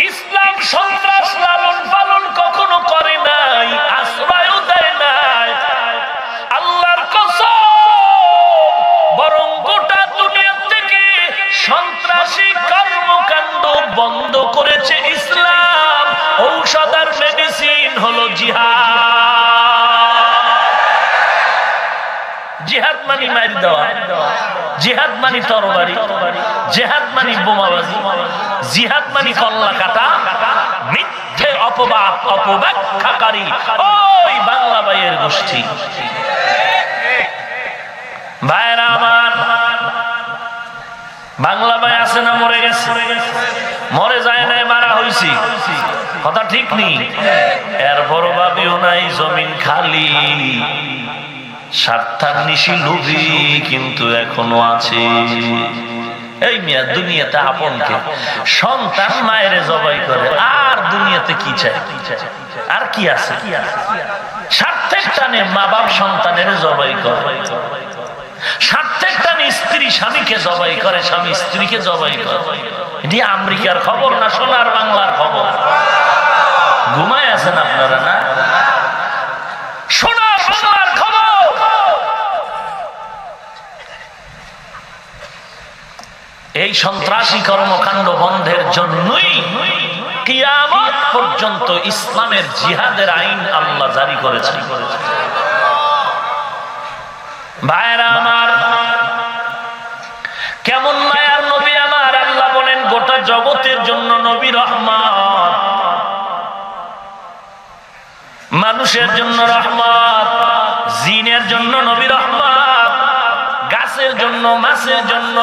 ইসলাম সন্ত্রাস লালন পালন কখনো করে নাই, আশ্রয়ও দেয় নাই। আল্লাহর কসম, বরং গোটা দুনিয়া থেকে সন্ত্রাসী কর্মকাণ্ড বন্ধ করেছে ইসলাম। ঔষধ আর মেডিসিন হলো জিহাদ। জিহাদ মানে মার দেওয়া, জিহাদ মানে তরবারি, জিহাদ মানে বোমাবাজি, জিহাদ মানে কল্লা কাটা, মিথ্যে অপবাদ অপব্যাখ্যাকারী ওই বাংলা ভাইয়ের গোষ্ঠী। ভাইরা আমার, বাংলা ভাই আছে না মরে গেছে? মরে যায় নাই, মারা হইছি, কথা ঠিক নেই। এরপর ভাবিও নাই জমিন খালি, স্বার্থান্বেষী লোভী কিন্তু এখনো আছে। এই মিয়া দুনিয়াতে আপনকে সন্তান মায়ের জবাই করে, আর দুনিয়াতে কি চাই? আর কি আছে? স্বার্থের টানে মা বাপ সন্তানের জবাই করে, স্বার্থের টানে স্ত্রী স্বামীকে জবাই করে, স্বামী স্ত্রীকে জবাই করে। এটি আমেরিকার খবর না সোনার বাংলার খবর? ঘুমায় আছেন আপনারা না? সোনার বাংলার খবর। এই সন্ত্রাসী কর্মকাণ্ড বন্ধের জন্যই কিয়ামত পর্যন্ত ইসলামের জিহাদের আইন আল্লাহ জারি করেছেন। ভাইরা আমার, কেমন মায়ার নবী আমার! আল্লাহ বলেন গোটা জগতের জন্য নবী রহমত, মানুষের জন্য রহমত, জিনের জন্য নবী রহমত, গাছের জন্য, মাছের জন্য,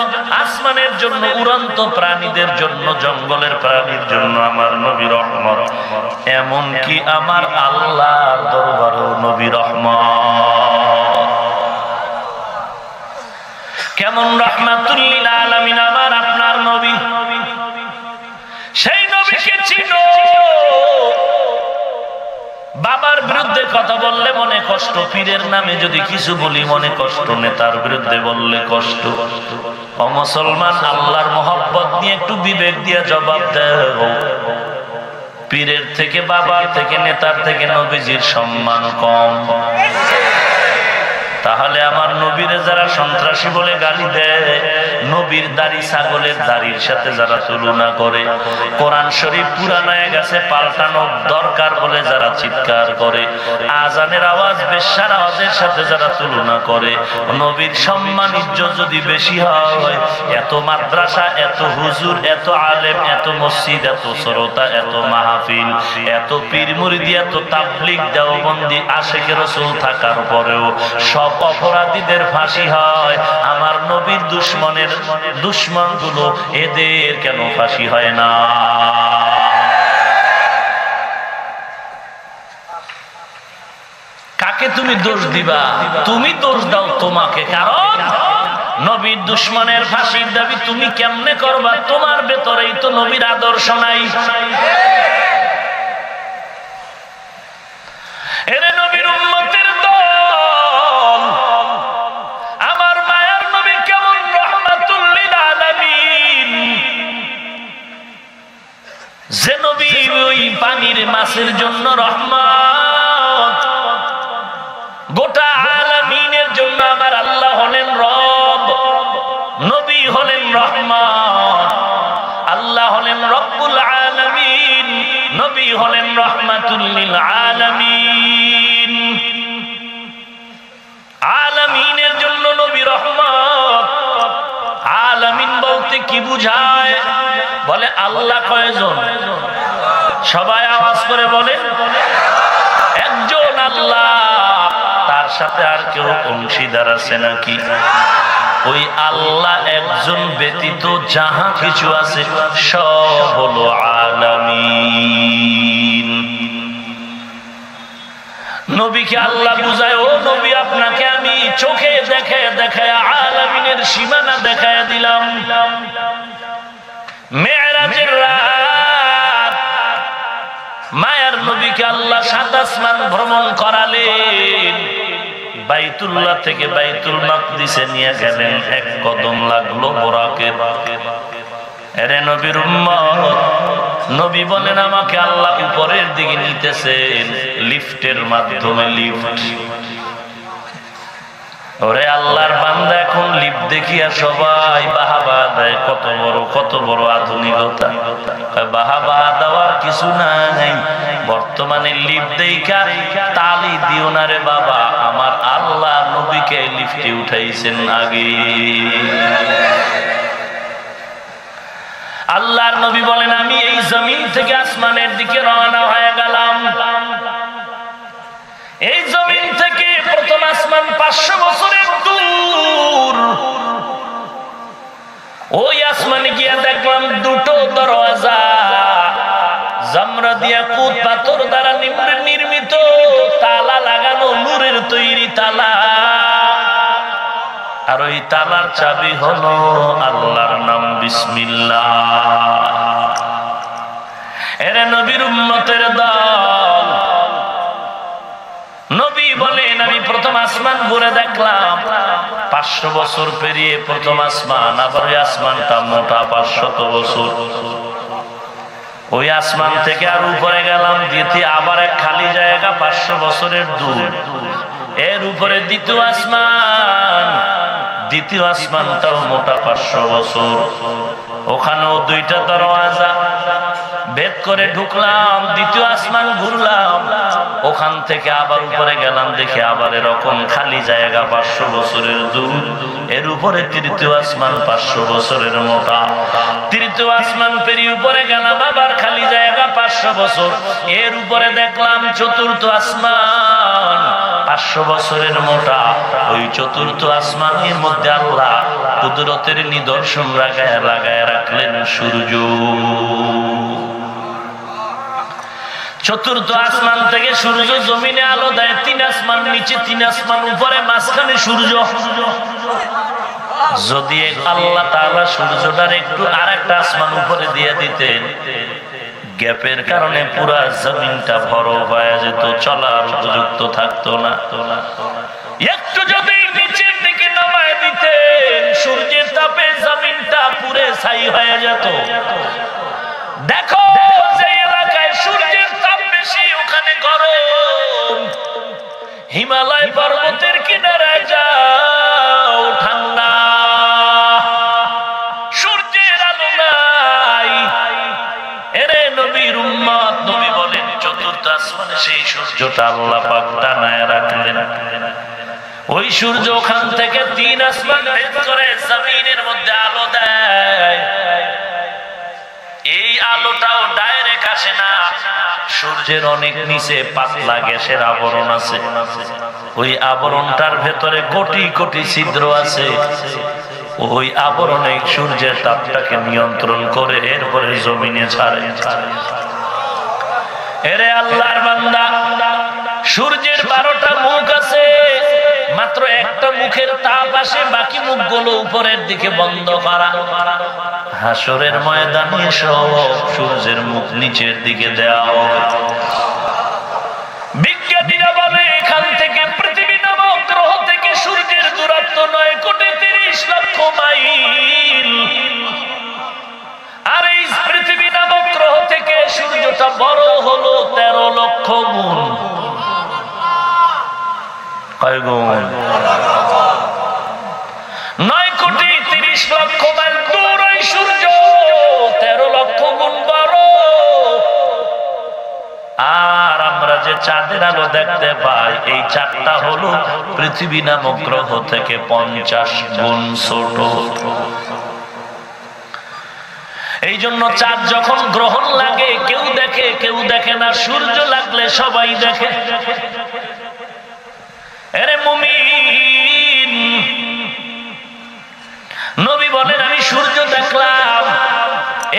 আসমানের জন্য, উড়ন্ত প্রাণীদের জন্য, জঙ্গলের প্রাণীর জন্য আমার নবী রহমত। এমনকি আমার আল্লাহর দরবারেও নবী রহমত। কেমন রাহমাতুল লিল আলামিন আমার আপনার নবী! সেই নবীকে চিনো। বাবার বিরুদ্ধে কথা বললে মনে কষ্ট, পীরের নামে যদি কিছু বলি মনে কষ্ট, নেতার বিরুদ্ধে বললে কষ্ট। ও মুসলমান, আল্লাহর মহব্বত নিয়ে একটু বিবেক দিয়ে জবাব দাও। পীরের থেকে, বাবার থেকে, নেতার থেকে নবীজির সম্মান কম? তাহলে আমার নবীরে যারা সন্ত্রাসী বলে গালি দেয়, নবীর দাড়ি ছাগলের দাড়ির সাথে যারা তুলনা করে, কোরআন শরীফ পুরানো হয়ে গেছে পাল্টানো দরকার বলে যারা চিৎকার করে, আজানের আওয়াজ বেশ্যার আওয়াজের সাথে যারা তুলনা করে, নবীর সম্মান ইজ্জত যদি বেশি হয়, এত মাদ্রাসা, এত হুজুর, এত আলেম, এত মসজিদ, এত শ্রোতা, এত মাহফিল, এত পীর মুরিদি, এত তাবলীগ দেওবন্দি আশিকে রাসূল থাকার পরেও সব অপরাধীদের ফাঁসি হয়, আমার নবীর দুশমনের দুশমনগুলো এদের কেন ফাঁসি হয় না? কাকে তুমি দোষ দিবা? তুমি দোষ দাও তোমাকে, কারণ নবীর দুশমনের ফাঁসির দাবি তুমি কেমনে করবা? তোমার ভেতরেই তো নবীর আদর্শ নাই। এরে নবীর উম্মতের দল, আমার মায়ের নবী কেমন রাহমাতুল লিল আলামিন, যে নবী ওই পানির মাছের জন্য রহমত, গোটা আলামিনের জন্য আমার আল্লাহ হলেন রব, নবী হলেন রহমত, আল্লাহ হলেন রব্বুল আলামিন, নবী হলেন রাহমাতুল লিল আলামিন। আলামিনের জন্য নবী রহমত। আলামিন বলতে কি বুঝায়? বলে আল্লাহ কয়জন? সবাই আওয়াজ করে বলেন, একজন আল্লাহ, তার সাথে আর কেউ অংশীদার আছে নাকি? ওই আল্লাহ একজন ব্যতীত যাহা কিছু আছে সব হলো আলামিন। নবীকে আল্লাহ বুঝায়, ও নবী আপনাকে আমি চোখে দেখে দেখায় আলামিনের সীমানা দেখায় দিলাম। মেরাজের রাত মায়ার নবীকে আল্লাহ ৭ আসমান ভ্রমণ করালেন, বাইতুল্লাহ থেকে বাইতুল মাকদিসে নিয়ে গেলেন, এক কদম লাগলো বোরাকের। এরে নবীর উম্মত, নবী বলেন আমাকে আল্লাহ উপরের দিকে নিতেছেন লিফটের মাধ্যমে। লিফট, ওরে আল্লাহর বান্দা, এখন লিফট দেখিয়া সবাই বাহাবা দেয়, কত বড় আধুনিকতা। বাহাবা দেওয়ার কিছু নাই, বর্তমানে লিফট দেখা তালি দিও না রে বাবা, আমার আল্লাহ নবীকে লিফটে উঠাইছেন আগে। আল্লাহর নবী বলেন আমি এই জমিন থেকে আসমানের দিকে রওনা হয়ে গেলাম। এই জমিন থেকে প্রথম আসমান 500 বছরের দূর। ওই আসমানে গিয়া দেখলাম দুটো দরওয়াজা, জামরা দিয়া কুত পাথর দ্বারা নির্মিত, তালা লাগানো, নূরের তৈরি তালা। আর ওই তালার চাবি হলো আল্লাহর নাম বিসমিল্লাহ। এরে নবীর উম্মতের দল, নবী বলেন আমি প্রথম আসমান ঘুরে দেখলাম, 500 বছর পেরিয়ে প্রথম আসমান, আবার ওই আসমানটা মোটা 500 বছর। ওই আসমান থেকে আর উপরে গেলাম, দ্বিতীয় আবার এক খালি জায়গা 500 বছরের দূর। এর উপরে দ্বিতীয় আসমান, দ্বিতীয় আসমানটাও মোটা 500 বছর। ওখানেও 2টা দরওয়াজা, ভেদ করে ঢুকলাম, দ্বিতীয় আসমান ঘুরলাম, ওখান থেকে আবার উপরে গেলাম, দেখে আবার এরকম খালি জায়গা 500 বছরের দূর। এর উপরে তৃতীয় আসমান 500 বছরের মোটা। তৃতীয় আসমান পেরিয়ে উপরে গেলাম, আবার খালি জায়গা 500 বছর। এর উপরে দেখলাম চতুর্থ আসমান 500 বছরের মোটা। ওই চতুর্থ আসমানের মধ্যে আল্লাহ কুদরতের নিদর্শন লাগায় রাখলেন সূর্য। চতুর্থ আসমান থেকে সূর্য জমিনে আলো দেয়, 3 আসমান নিচে, 3 আসমান উপরে, মাঝখানে সূর্য। যদি আল্লাহ তাআলা সূর্যটার একটু আরেকটা আসমান উপরে দিয়ে দিতেন, গ্যাপের কারণে পুরা জমিনটা বড় হয়ে যেত, চলার উপযুক্ত থাকতো না। একটু যদি নিচের দিকে নামায় দিতেন, সূর্যের তাপে জমিনটা পুরে ছাই হয়ে যেত। দেখো যে এলাকায় সূর্যের তাপ বেশি, ওখানে গরম। হিমালয় পর্বতের কিনারায় যাও, ঠান্ডা, সূর্যের আলো নাই। এরে নবীর উম্মত, নবী বলেন চতুর্থ আসমানে সেই সূর্যটা আল্লাহ পাক টানায় রাখলেন। ওই সূর্য ওখান থেকে 3 আসমান ভেদ করে জমিনের মধ্যে আলো দেয়। এই আলোটাও ডাইরেক্ট আসে না, সূর্যের অনেক নিচে পাতলা গ্যাসের আবরণ আছে। ওই আবরণটার ভেতরে কোটি কোটি ছিদ্র আছে। ওই আবরণে সূর্যের তাপটাকে নিয়ন্ত্রণ করে এরপরে জমিনে ছাড়ে। এরে আল্লাহর বান্দা, সূর্যের 12টা মুখ আছে, মাত্র একটা মুখের তাপ আসে, বাকি মুখগুলো উপরের দিকে বন্ধ করা। হাসরের ময়দানে সব সূর্যের মুখ নিচের দিকে দেওয়া হবে। বিজ্ঞানীরা বলে এখান থেকে পৃথিবী নামক গ্রহ থেকে সূর্যের দূরত্ব 9,30,00,000 মাইল। আর এই পৃথিবী নামক গ্রহ থেকে সূর্যটা বড় হলো 13 লক্ষ গুণ। কয় গুণ? 9,30,00,000 মাইল দূর ওই সূর্য, 13 লক্ষ গুণ বড়। আর আমরা যে চাঁদের আলো দেখতে পাই, এই চাঁদটা হলো পৃথিবী নামক গ্রহ থেকে 50 গুণ ছোট। এই জন্য চাঁদ যখন গ্রহণ লাগে কেউ দেখে কেউ দেখে না, সূর্য লাগলে সবাই দেখে। এরে মুমিন, নবী বলেন আমি সূর্য দেখলাম,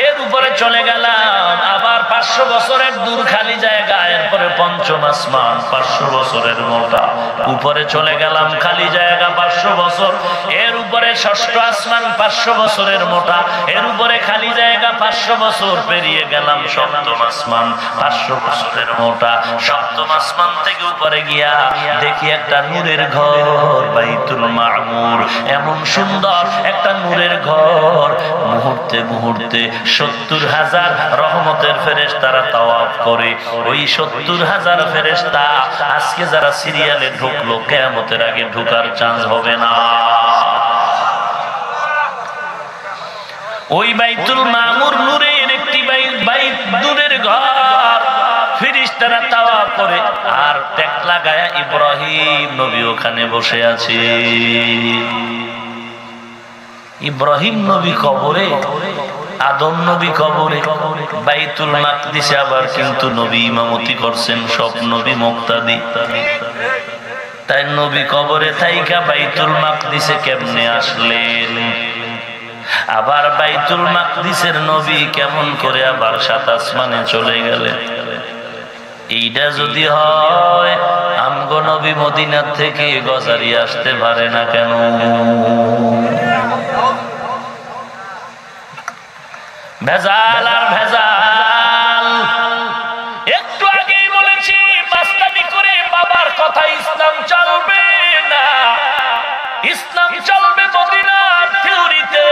এর উপরে চলে গেলাম, আবার 500 বছরের দূর খালি জায়গা, এরপরে পঞ্চম আসমান 500 বছরের মোটা, উপরে চলে গেলাম খালি জায়গা 500 বছর, এর উপরে ষষ্ঠ আসমান 500 বছরের মোটা, এর উপরে খালি জায়গা 500 বছর, পেরিয়ে গেলাম সপ্তম আসমান 500 বছরের মোটা। সপ্তম আসমান থেকে উপরে গিয়া দেখি একটা নূরের ঘর, বাইতুল মামুর। এমন সুন্দর একটা নূরের ঘর, মুহূর্তে মুহূর্তে 70,000 রহমতের ফেরেশতারা তাওয়াফ করে। ওই 70,000 ফেরেশতা আজকে যারা সিরিয়ালে ঢুকলো, কিয়ামতের আগে ঢোকার চান্স হবে না। ওই বাইতুল মামুর নূরের একটি নূরের ঘর, ফেরেশতারা তাওয়াফ করে। আর টেক লাগায়া ইব্রাহিম নবী ওখানে বসে আছে। ইব্রাহিম নবী কবরে, আদম নবী কবরে, বাইতুল মাকদিসে আবার কিন্তু নবী ইমামতি করছেন, সব নবী মুক্তাদি। তাই নবী কবরে থাইকা বাইতুল মাকদিসে কেমনে আসলেন? আবার বাইতুল মাকদিসের নবী কেমন করে আবার 7 আসমানে চলে গেলেন? এইটা যদি হয়, আমগো নবী মদিনা থেকে গজারি আসতে পারে না কেন? ভেজাল আর ভেজাল। একটু আগেই বলেছি, মাস্তানি করে বাবার কথা ইসলাম চলবে না। ইসলাম চলবে মদিনার থিওরিতে,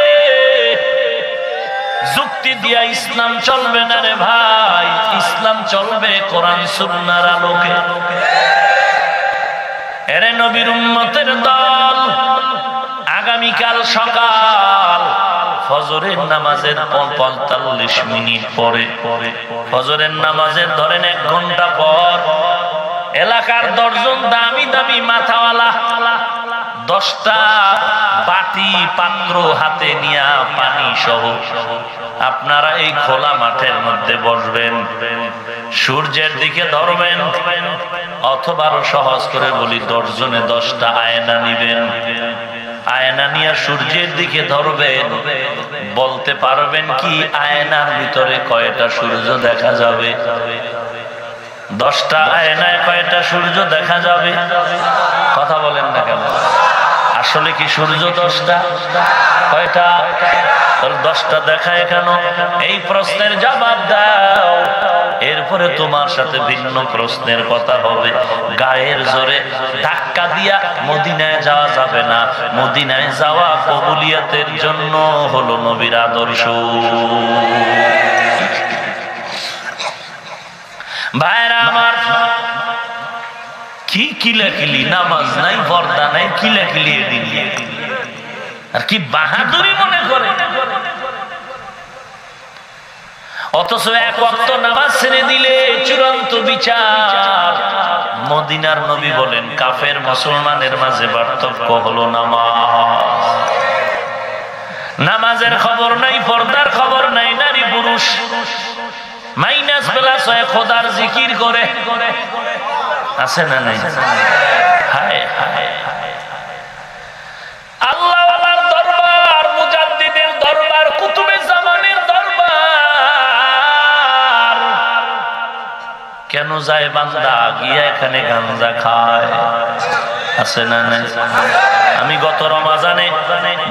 যুক্তি দিয়া ইসলাম চলবে না রে ভাই। ইসলাম চলবে কোরআন সুন্নাহর আলোকে। এরে নবীর উম্মতের দল, আগামীকাল সকাল ফজরের নামাজের 45 মিনিট পরে, ফজরের নামাজের ধরেন 1 ঘন্টা পর, এলাকার 10 জন দামি দামি মাথাওয়ালা 10টা বাটি পাত্র হাতে নিয়ে পানি সহ আপনারা এই খোলা মাঠের মধ্যে বসবেন, সূর্যের দিকে ধরবেন, অথবা আরো সহজ করে বলি 10 জনে 10টা আয়না নিবেন। আয়না নিয়ে সূর্যের দিকে ধরবেন, বলতে পারবেন কি আয়নার ভিতরে কয়টা সূর্য দেখা যাবে? 10টা আয়নায় কয়টা সূর্য দেখা যাবে? কথা বলেন না কেন? আসলে কি সূর্য 10টা? কয়টা? 10টা দেখায় কেন? এই প্রশ্নের জবাব দাও, এরপরে তোমার সাথে ভিন্ন প্রশ্নের কথা হবে। গায়ের জোরে ধাক্কা দিয়া মদিনায় যাওয়া যাবে না। মদিনায় যাওয়া কবুলিয়াতের জন্য হলো নবীর আদর্শ। ভাইরা আমার, কি কিলাকিলি, নামাজ নাই, পর্দা নাই, কিলাকিলি এদিন আর কি বাহাদুরি মনে করে। অথচ এক ওয়াক্ত নামাজ ছেড়ে দিলে চূড়ান্ত বিচার। মদিনার নবী বলেন কাফের মুসলমানের মাঝে পার্থক্য হলো নামাজ। নামাজের খবর নাই, পর্দার খবর নাই, নারী পুরুষ মাইনাস প্লাস হয় খোদার জিকির করে, আছে না নাই? হায় হায়, আল্লাহওয়ালার দরবার, মুজাদ্দিদের দরবার, কুতুবে জামানের দরবার কেন যায় বান্দা? গিয়া এখানে গাঞ্জা খায়, আছে না নাই? আমি গত রমাজানে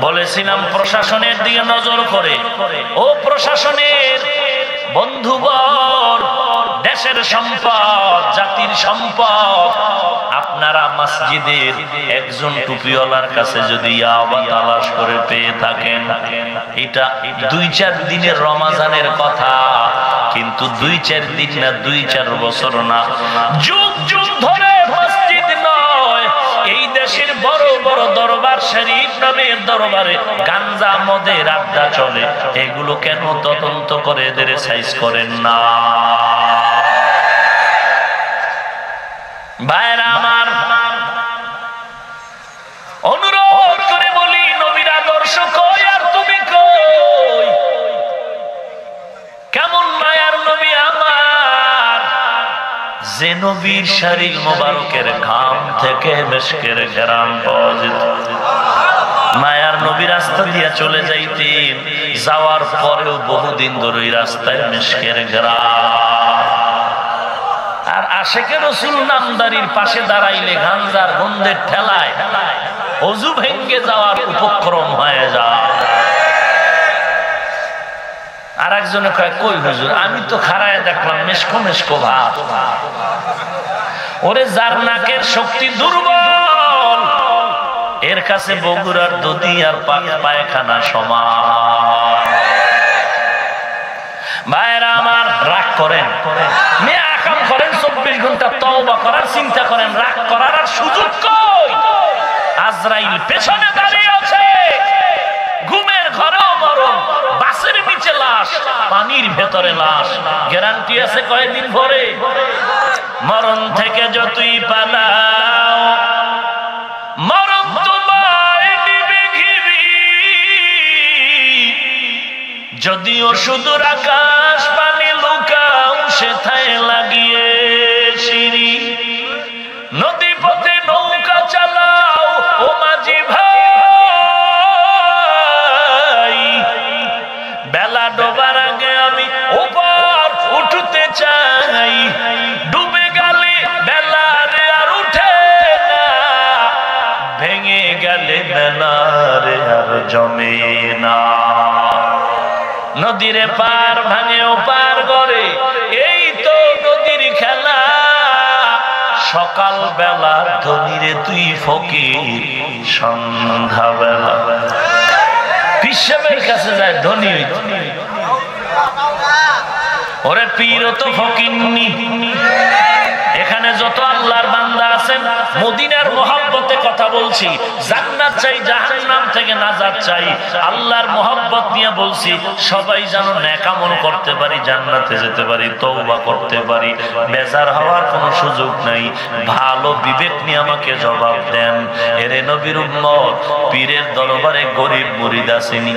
বলেছিলাম প্রশাসনের দিকে নজর করে, ও প্রশাসনের বন্ধুবর, দেশের সম্পদ, জাতির সম্পদ, আপনারা মসজিদের একজন টুপিওয়ালার কাছে যদি ইয়াবা তালাশ করে পেয়ে থাকেন, এটা 2-4 দিনের রমাজানের কথা, কিন্তু 2-4 দিন না, 2-4 বছর না, যুগ যুগ ধরে মসজিদ নয়, এই দেশের বড় বড় দরবার শরীফ নামের দরবারে গাঞ্জা মদের আড্ডা চলে। এগুলো কেন তদন্ত করে এদের সাইজ করেন না? ভাইরা আমার, অনুরোধ করে বলি, নবীর আদর্শ কই আর তুমি কই? কেমন মায়ার নবী আমার, যে নবীর শরীর মোবারকের ঘাম থেকে মেশকের ঘেরান পাওয়া যেত। মায়ার নবী রাস্তা দিয়া চলে যাইতেন, যাওয়ার পরেও বহুদিন ধরে ওই রাস্তায় মেশকের ঘেরান। আর আশেকে রসুল নামদারির পাশে দাঁড়াইলে গাঞ্জার গন্ধের ঠেলায় অজু ভেঙ্গে যাওয়ার উপক্রম হয়ে যায়। আর একজনে কয়, কই হুজুর, আমি তো খাড়ায় দেখলাম মেশকো মেশকো ভাত। ওরে যার নাকের শক্তি দুর্বল, এর কাছে বগুড়ার দধি আর পায়খানা সমান। ভাইরা আমার, রাগ করেন, মেয়ে আকাম করেন, 24 ঘন্টা তওবা করার চিন্তা করেন, রাগ করার আর সুযোগ কই? আজরাইল পেছনে দাঁড়িয়ে আছে, ঘুমের ঘরেও মরণ, বাসের নিচে লাশ, পানির ভেতরে লাশ। গ্যারান্টি আছে কয়েকদিন পরে? মরণ থেকে যতই পালাও, মরণ তোমায় নিবে ঘিরি, যদিও সুদূর আকাশ পানি লুকাও সেথায় লাগিয়ে সিঁড়ি। নদী পথে নৌকা চালাও ও মাঝি ভাই, বেলা ডোবার আগে আমি ওপার উঠতে চাই। ডুবে গেলে বেলারে আর উঠে না, ভেঙে গেলে বেলারে আর জমে না। নদীর পার ভাঙে ও পার করে, এই তো নদীর খেলা। সকাল বেলা ধনীরে তুই ফকির, সন্ধ্যা বেলা পিসাবের কাছে যায় ধনী। ওরে পীরও তো ফকিন্নি। এখানে যত আল্লাহর বান্দা আছেন, মদিনার মহব্বতে কথা বলছি, জান্নাত চাই, জাহান্নাম থেকে নাজাত চাই, আল্লাহর মহব্বত নিয়ে বলছি। সবাই যেন নেক আমল করতে পারি, জান্নাতে যেতে পারি, তওবা করতে পারি, বেজার হওয়ার কোনো সুযোগ নাই। ভালো বিবেক নিয়ে আমাকে জবাব দেন, এরে নবীর উম্মত, পীরের দরবারে গরিব মুরিদ আসেনি?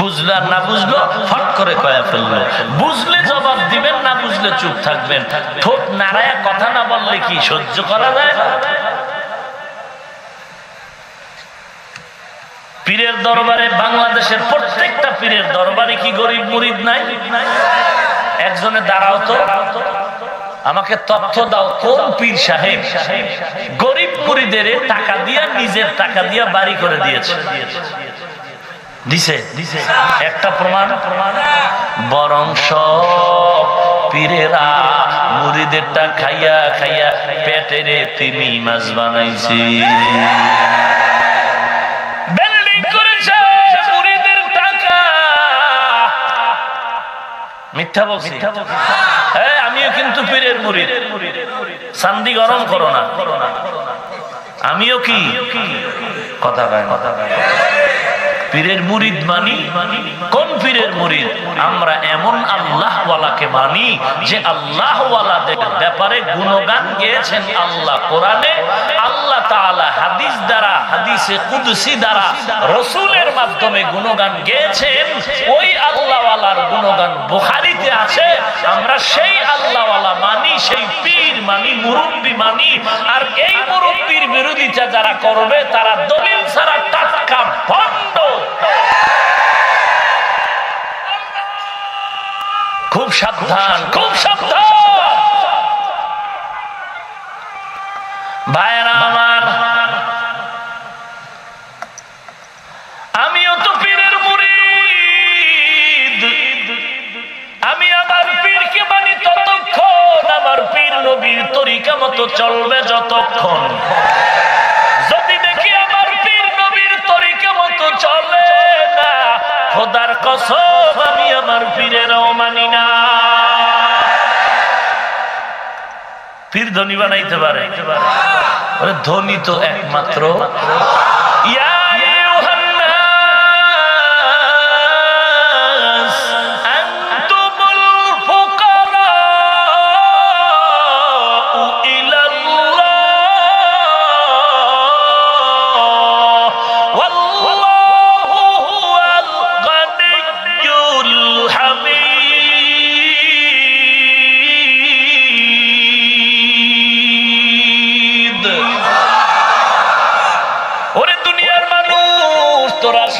বুঝলো আর না বুঝলো ফট করে কয়া ফেললো। বুঝলে জবাব দিবেন, না বুঝলে চুপ থাকবেন। ঠোঁট নাড়ায়া কথা না বললে কি সহ্য করা যায়? পীরের দরবারে, বাংলাদেশের প্রত্যেকটা পীরের দরবারে কি গরিব মুরিদ নাই? একজনে দাঁড়াও তো, আমাকে তথ্য দাও, কোন পীর সাহেব গরিব মুরিদের টাকা দিয়া, নিজের টাকা দিয়া বাড়ি করে দিয়েছে? দিছে একটা প্রমাণ? বরং সব পীরেরা মুরিদেরটা খাইয়া খাইয়া পেটের তিমি মাছ বানাইছে, বিল্ডিং করেছে মুরিদের টাকা। মিথ্যা বলছি? হ্যাঁ, আমিও কিন্তু পীরের মুরিদ। চান্দি গরম করো না। আমিও কি কথা কয় কথা কয় পীরের মুরিদ মানি। কোন পীরের মুরিদ? আমরা এমন আল্লাহওয়ালাকে মানি যে আল্লাহওয়ালাদের ব্যাপারে গুণগান গেয়েছেন আল্লাহ কোরআনে, আল্লাহ তাআলা হাদিস দ্বারা, হাদিসে কুদসি দ্বারা রাসূলের মাধ্যমে গুণগান গেয়েছেন। ওই আল্লাহওয়ালার গুণগান বুখারীতে আছে। আমরা সেই আল্লাহওয়ালা মানি, সেই পীর মানি, মুরব্বি মানি। আর এই মুরব্বির বিরোধিতা যারা করবে তারা দলিল ছাড়া টাটকা ভণ্ড। খুব সাবধান, খুব সাবধান ভাইরা আমার। আমিও তো পীরের মুরিদ। আমি আমার পীরকে মানি ততক্ষণ, আমার পীর নবীর তরিকা মতো চলবে যতক্ষণ। যদি দেখি আমার পীর নবীর তরিকা মতো চলে না, খোদার কসম আমি আমার পীরেরও মানি না। পীর ধনী বানাইতে পারে, ধনী তো একমাত্র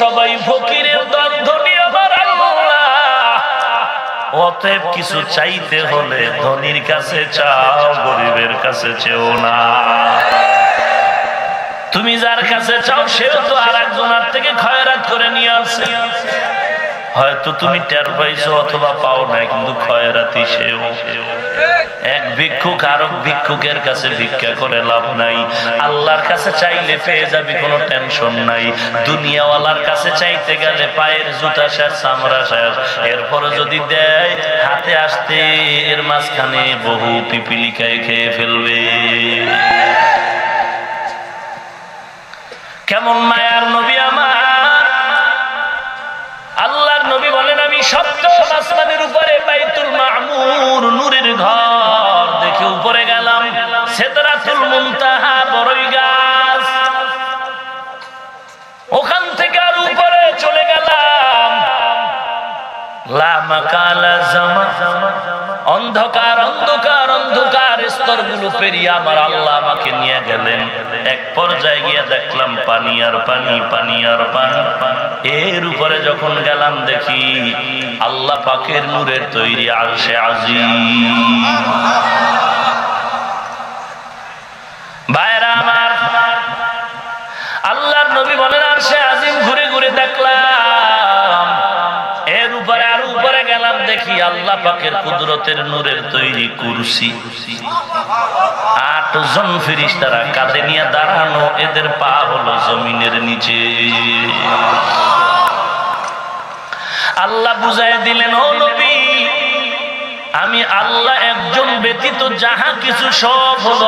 সবাই ফকিরের দল, ধনী আমার আল্লাহ। অতএব কিছু চাইতে হলে ধনীর কাছে চাও, গরিবের কাছে চেও না। তুমি যার কাছে চাও সেও তো আর একজনের থেকে খয়রাত করে নিয়ে আসে। হয়তো তুমি টের পাইছো অথবা পাও নাই, কিন্তু খয়রাতি সেও। এক ভিক্ষুক আরেক ভিক্ষুকের কাছে ভিক্ষা করে লাভ নাই। আল্লাহর কাছে চাইলে পেয়ে যাবি, কোনো টেনশন নাই। দুনিয়াওয়ালার কাছে চাইতে গেলে পায়ের জুতা শেষ, চামড়া শেষ। এরপরে যদি দেয় হাতে আসতে এর মাঝখানে বহু পিপিলিকায় খেয়ে ফেলবে। কেমন মায়ার নবী আমার! আল্লাহর নবী বলেন, আমি সপ্তম আসমানের উপরে বাইতুল মামুর নূরের ঘর দেখে উপরে গেলাম। সিদরাতুল মুনতাহা বড়ই গাছ, ওখান থেকে আর উপরে চলে গেলাম। লা মাকালা জামা, অন্ধকার অন্ধকার অন্ধকার স্তরগুলো পেরিয়ে আমার আল্লাহ আমাকে নিয়ে গেলেন। এক পর্যায়ে গিয়ে দেখলাম পানি আর পানি, পানি আর পানি। এর উপরে যখন গেলাম দেখি আল্লাহ পাকের নূরের তৈরি আরশে আজিম। ভাইরা আমার, আল্লাহর নবী বলেন আরশে আজিম ঘুরে ঘুরে দেখলাম। এর উপরে আর উপরে গেলাম দেখি আল্লাহ পাকের কুদরতের নূরের তৈরি কুরসি। 8 জন ফেরেশতারা কাঁধে নিয়ে দাঁড়ানো, এদের পা হলো জমিনের নিচে। আল্লাহ বুঝায় দিলেন, ও নবী, আমি আল্লাহ একজন ব্যতীত যাহা কিছু সব হলো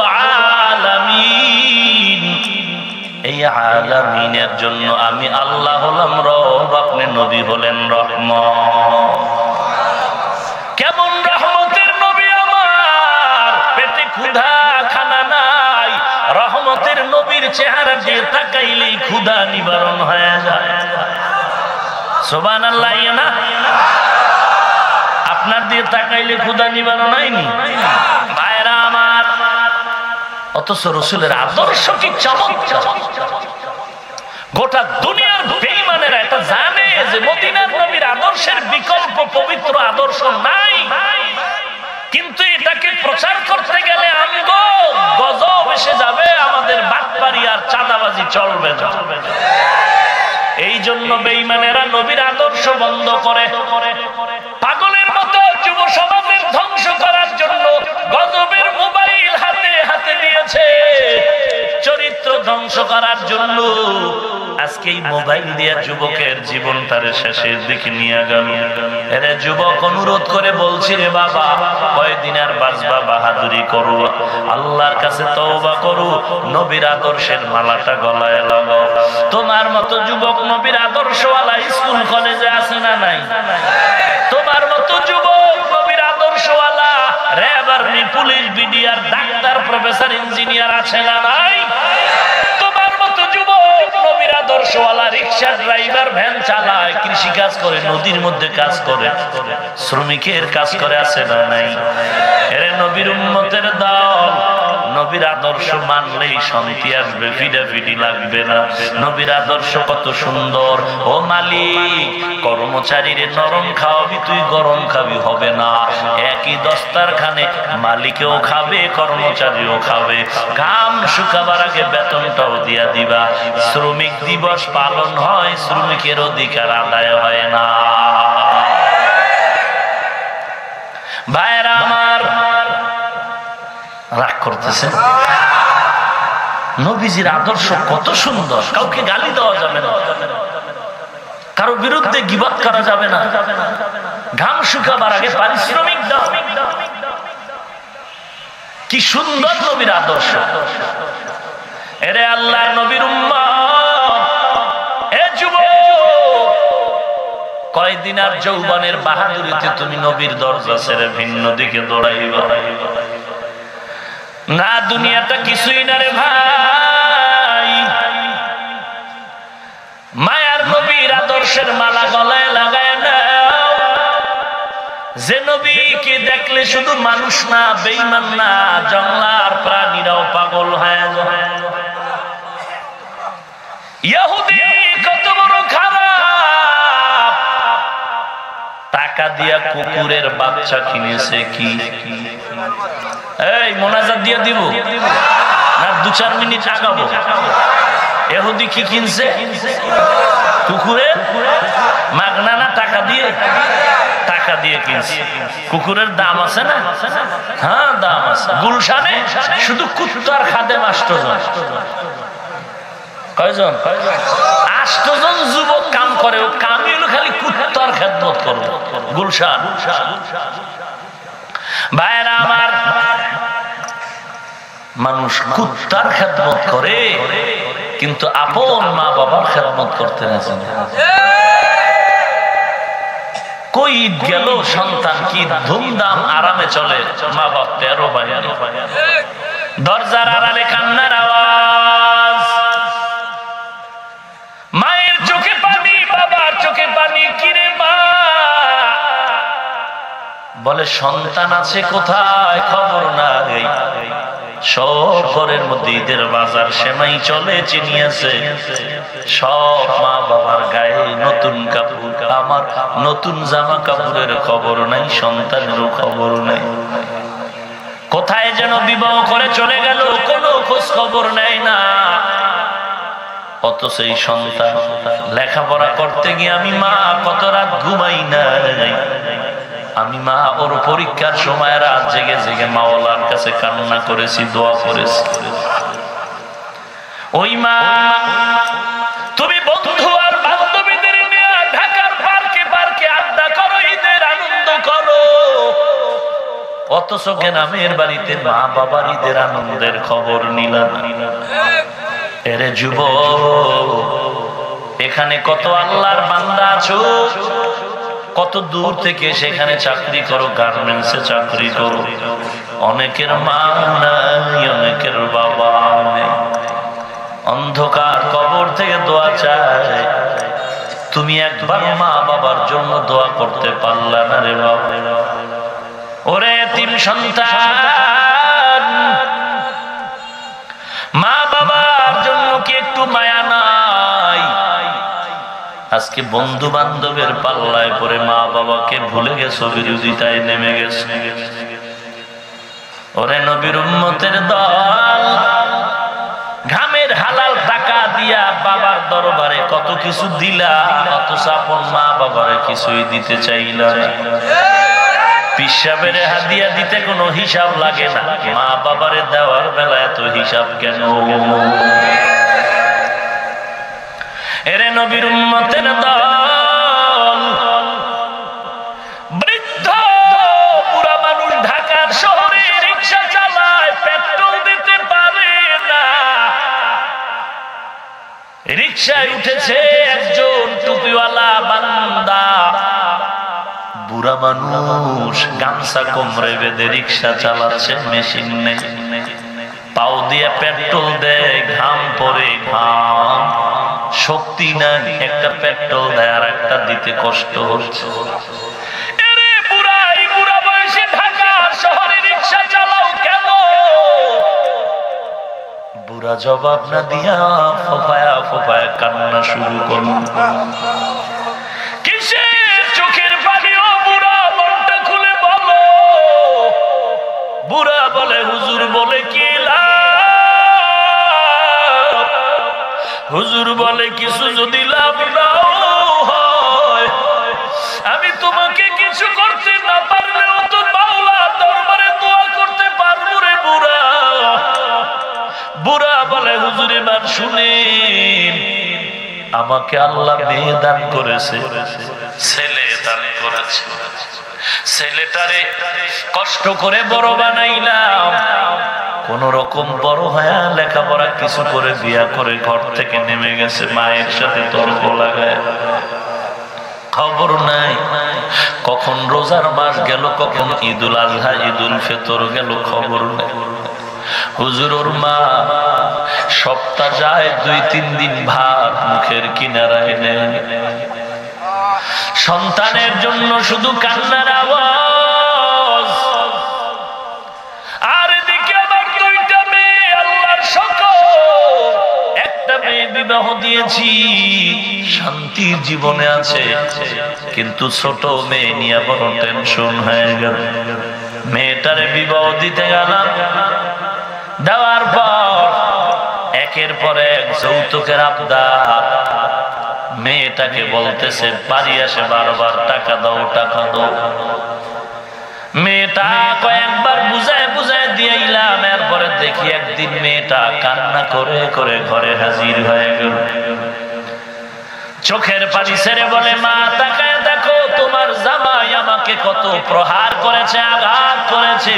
আলামিন। এই আলামিনের জন্য আমি আল্লাহ হলাম রব, আপনি নবী হলেন রহমত। কেমন রহমতের নবী আমার! পেটে ক্ষুধা, খানা নাই, রহমতের নবীর চেহারা দিয়ে তাকাইলেই ক্ষুধা নিবারণ হয়ে যায়। সুবহানাল্লাহ। না আপনার দিয়ে তাকাইলে ক্ষুধা নিবারণ হয়নি? ভাইরা আমার, অথচ রাসূলের আদর্শ কি চমৎকার! গোটা দুনিয়ার বেঈমানেরা এটা জানে যে মদিনার নবীর আদর্শের বিকল্প পবিত্র আদর্শ নাই, কিন্তু এটাকে প্রচার করতে গেলে আমগো গজব এসে যাবে, আমাদের বাটপারি আর চাঁদাবাজি চলবে না। এই জন্য বেঈমানেরা নবীর আদর্শ বন্ধ করে পাগলের মতো যুব সমাজের ধ্বংস করার জন্য গজবের মোবাইল হাতে হাতে নিয়েছে। চরিত্র ধ্বংস করার জন্য আজকে এই মোবাইল দিয়ে যুবকের জীবনটারে শেষের দিকে নিয়ে গেল। এরে যুবক, অনুরোধ করে বলছি রে বাবা, কয়দিন আর বাঁচবা, বাহাদুরি করো, আল্লাহর কাছে তওবা করো, নবীর আদর্শের মালাটা গলায় লাগাও। তোমার মতো যুবক নবীর আদর্শওয়ালা স্কুল কলেজে আছে না নাই? তোমার মতো যুবক নবীর আদর্শওয়ালা RAB, army, police, BDR, doctor, professor, engineer আছে না নাই? তোমার মতো যুবক নবীর আদর্শওয়ালা রিক্সা ড্রাইভার, ভ্যান চালায়, কৃষি কাজ করে, নদীর মধ্যে কাজ করে, শ্রমিকের কাজ করে আছে না নাই? এরে নবীর উম্মতের দল, নবীর আদর্শ মানলেই শান্তি আসবে, ফিডাফিডি লাগবে না। নবীর আদর্শ কত সুন্দর। ও মালিক, কর্মচারীরে নরম খাওয়াবি, তুই গরম খাবি হবে না। একই দস্তারখানে মালিকেও খাবে, কর্মচারীও খাবে। ঘাম শুকাবার আগে বেতনটাও দিয়া দিবা। শ্রমিক দিবস পালন হয়, শ্রমিকের অধিকার আদায় হয় না। ভাইরা আমার, রাগ করতেছে? নবীজির আদর্শ কত সুন্দর। কাউকে গালি দেওয়া যাবে না, কারো বিরুদ্ধে গীবত করা যাবে না, ঘাম শুকাবার আগে পারিশ্রমিক দাও। কি সুন্দর নবীর আদর্শ। এরে আল্লাহর নবীর উম্মত, এ যুবক, কয়দিন আর যৌবনের বাহাদুরিতে তুমি নবীর দরজা ছেড়ে ভিন্ন দিকে দৌড়াইবা? না, দুনিয়াটা কিছুই না রে ভাই। মায়ার নবীর আদর্শের মালা গলায় লাগায় নাও। যে নবীকে দেখলে শুধু মানুষ না, বেঈমান না, জঙ্গলার প্রাণীরাও পাগল হয়ে যায়। ইহুদি কত বড় খারাপ, টাকা দিয়া কুকুরের বাচ্চা কিনেছে। কি এই মোনাজাত দিয়ে দিব না 2-4 মিনিট আগাবো? ইহুদি কি কিনছে? কুকুরের মাগনা না টাকা দিয়ে? টাকা দিয়ে কিনছে। কুকুরের দাম আছে না? হ্যাঁ, দাম আছে। গুলশানে শুধু কুত্তার খাদেম 8 জন। কয়জন? 8 জন যুবক কাম করে। ও কামই হলো খালি কুত্তার খেদমত করবে। গুলশান। ভাইরা আমার, মানুষ কুত্তার খেদমত করে, কিন্তু আপন মা বাবার খেদমত করতে না জানে। কই গেল সন্তান, কি ধুমধাম আরামে চলে, মা বাপ 13 ভাই, দরজার আড়ালে কান্নার আওয়াজ, মায়ের চোখে পানি, বাবার চোখে পানি। কিরে মা, বলে সন্তান আছে কোথায়, খবর নাই। সব ঘরের মধ্যে ঈদের বাজার, সেমাই চলে, চিনি আছে। সব মা বাবার গায়ে নতুন কাপড়, আমার নতুন জামা কাপড়ের খবর নাই, সন্তানেরও খবর নাই। কোথায় যেন বিবাহ করে চলে গেল, কোনো খোঁজ খবর নেয় না। অথচ এই সন্তান লেখাপড়া করতে গিয়ে আমি মা কত রাত ঘুমাই নাই। আমি মা ওর পরীক্ষার সময় রাত জেগে জেগে মাওলার কাছে কান্না করেছি, দোয়া করেছি। ওই মা, তুমি বন্ধু আর বান্ধবীদের নিয়ে ঢাকার পার্কে পার্কে আড্ডা করো, ঈদের আনন্দ করো, অথচ গ্রামের বাড়িতে মা বাবার ঈদের আনন্দের খবর নিলাম। এরে যুবক, এখানে কত আল্লাহর বান্দা আছো, কত দূর থেকে সেখানে চাকরি করো, গার্মেন্টসে চাকরি করো, অনেকের মা নাই, অনেকের বাবা নেই, অন্ধকার কবর থেকে দোয়া চায়। তুমি একবার মা বাবার জন্য দোয়া করতে পারলা না রে বাবা? ওরে এতিম সন্তান, মা বাবার জন্য কি একটু মায়া নাই? আজকে বন্ধু বান্ধবের পাল্লায় পরে মা বাবাকে ভুলে গেছো, বিরোধিতায় নেমে গেছো। ওরে নবীর উম্মতের দল, ঘামের হালাল টাকা দিয়া বাবার দরবারে কত কিছু দিলা, অথচ আপন মা বাবারে কিছুই দিতে চাইলা না। পিসাবের হাদিয়া দিতে কোনো হিসাব লাগে না, মা বাবারে দেওয়ার বেলা এত হিসাব কেন? নবীর উম্মতের দল, বৃদ্ধ বুড়া মানুষ ঢাকার শহরে রিকশা চালায়, পেট্রোল দিতে পারে না। রিকশায় উঠেছে একজন টুপিওয়ালা বান্দা, বুড়া মানুষ গামছা কোমরে বেঁধে রিকশা চালাচ্ছে, মেশিন নেই, পাও দিয়ে পেট্রোল দেয়, ঘাম পরে ঘাম, শক্তি নাই, একটা পেট্রোল দেয় আর একটা দিতে কষ্ট হচ্ছে। এরে বুড়া, এই বুড়া বয়সে ঢাকা শহরে রিকশা চালাও কেন? বুড়া জবাব না দিয়া ফোফায়া ফোফায়া কান্না শুরু করল। কিসের চোখের পানিও? বুড়া মনটা খুলে বলো। বুড়া বলে, হুজুর বলে কি লাভ? হুজুর বলে, কিছু যদি লাভ নাও হয়, আমি তোমাকে কিছু করতে না পারলেও তো মাওলার দরবারে দোয়া করতে পারবো রে বুড়া। বুড়া বলে, হুজুর এবার শুনেন, আমাকে আল্লাহ মেয়ে দান করেছে, ছেলে দান করেছে, ছেলেটারে কষ্ট করে বড় বানাইলাম, কোন রকম বড় হয়ে লেখাপড়া কিছু করে বিয়া করে ঘর থেকে নেমে গেছে, মায়ের সাথে তর্ক লাগায়, খবর নাই কখন রোজার মাস গেল, কখন ঈদুল আজহা ঈদুল ফিতর গেল, খবর নাই। হুজুর ওর মা সপ্তাহ যায় 2-3 দিন ভাত মুখের কিনারায় নেয়, সন্তানের জন্য শুধু কান্নার আওয়াজ। আর এদিকে আবার 2টা মেয়ে, আল্লাহর শকর, একটা মেয়ে বিবাহ দিয়েছি, শান্তির জীবনে আছে, কিন্তু ছোট মেয়ে নিয়ে বড় টেনশন হয়ে গেল। মেয়েটারে বিবাহ দিতে গেলাম, দেওয়ার পর একের পর এক যৌতুকের আবদার। মেয়েটাকে বলতেছে, বাড়ি আসে বারবার টাকা দাও টাকা দাও। মেয়েটা কয়েকবার বুঝায় বুঝায় দিয়েইলাম, এরপরে দেখি একদিন মেয়েটা কান্না করে করে ঘরে হাজির হয়ে গেল, চোখের পানি ছেড়ে বলে, মা তাকায় দেখো, তোমার জামাই আমাকে কত প্রহার করেছে, আঘাত করেছে,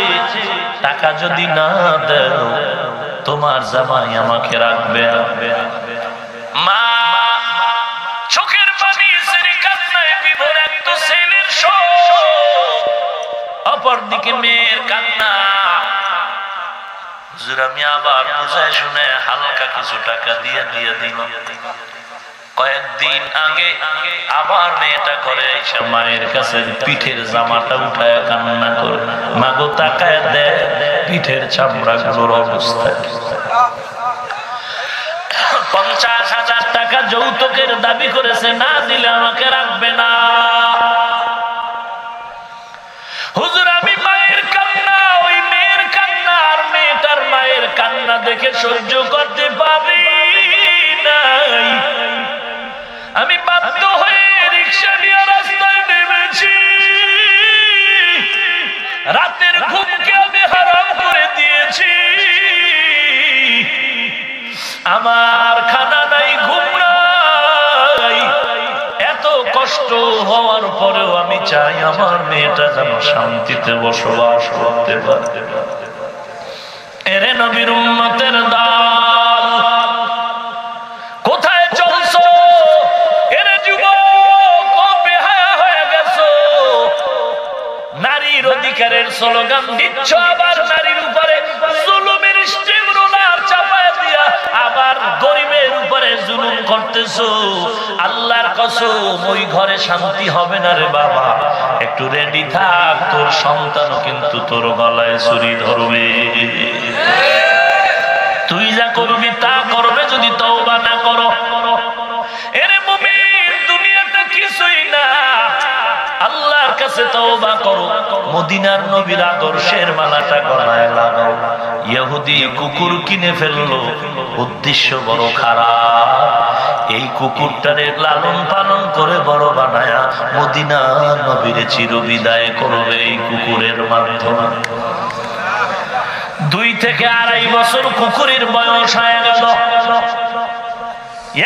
টাকা যদি না দাও তোমার জামাই আমাকে রাখবে। মা চোখের পানি ছেড়ে কান্নায় বিভোর, এক তো ছেলের শোক, অপরদিকে মেয়ের কান্না। হুজুর আমি আবার বুঝায় শুনে হালকা কিছু টাকা দিয়ে দিল। কয়েকদিন আগে আবার মেয়েটা ঘরে এসে মায়ের কাছে পিঠের জামাটা উঠায় কান্না করে, মাগো তাকায় দে পিঠের চামড়া গুলোর অবস্থা। 50,000 টাকা যৌতুকের দাবি করেছে, না দিলে আমাকে রাখবে না। হুজুর আমি মায়ের কান্না, ওই মেয়ের কান্না আর মেয়েটার মায়ের কান্না দেখে সহ্য করতে পারি নাই। আমি বাধ্য হয়ে রিকশা নিয়ে রাস্তায় নেমেছি, রাতের ঘুমকে আমি হারাম করে দিয়েছি, আমার খানা নাই, ঘুম নাই। এত কষ্ট হওয়ার পরেও আমি চাই আমার মেয়েটা যেন শান্তিতে বসবাস করতে পারে। এরে নবীর উম্মতের দল, কোথায় চলছো? এরে যুবক, বেহায়া হয়ে গেছো, নারীর অধিকারের স্লোগান দিচ্ছ, আবার নারীর উপরে জুলুমের স্টিমরোলার চাপায় দিয়া আবার গরিবের উপরে জুলুম করতেছো। আল্লাহর কসম, ওই ঘরে শান্তি হবে না রে বাবা। একটু রেডি থাক, তোর সন্তানও কিন্তু তোর গলায় ছুরি ধরবে। তুই যা করবি তা করবে যদি তওবা না করো। এরে মুমিন, দুনিয়াটা কিছুই না, আল্লাহর কাছে তওবা করো। মদিনার নবীর আদর্শের মালাটা গলায় লাগাও। ইহুদি কুকুর কিনে ফেললো, উদ্দেশ্য বড় খারাপ। এই কুকুরটারে লালন পালন করে বড় বানায়া মদিনা নবীরে চিরবিদায় করবে এই কুকুরের মাধ্যমে। 2 থেকে 2.5 বছর কুকুরের বয়স হয়ে গেল।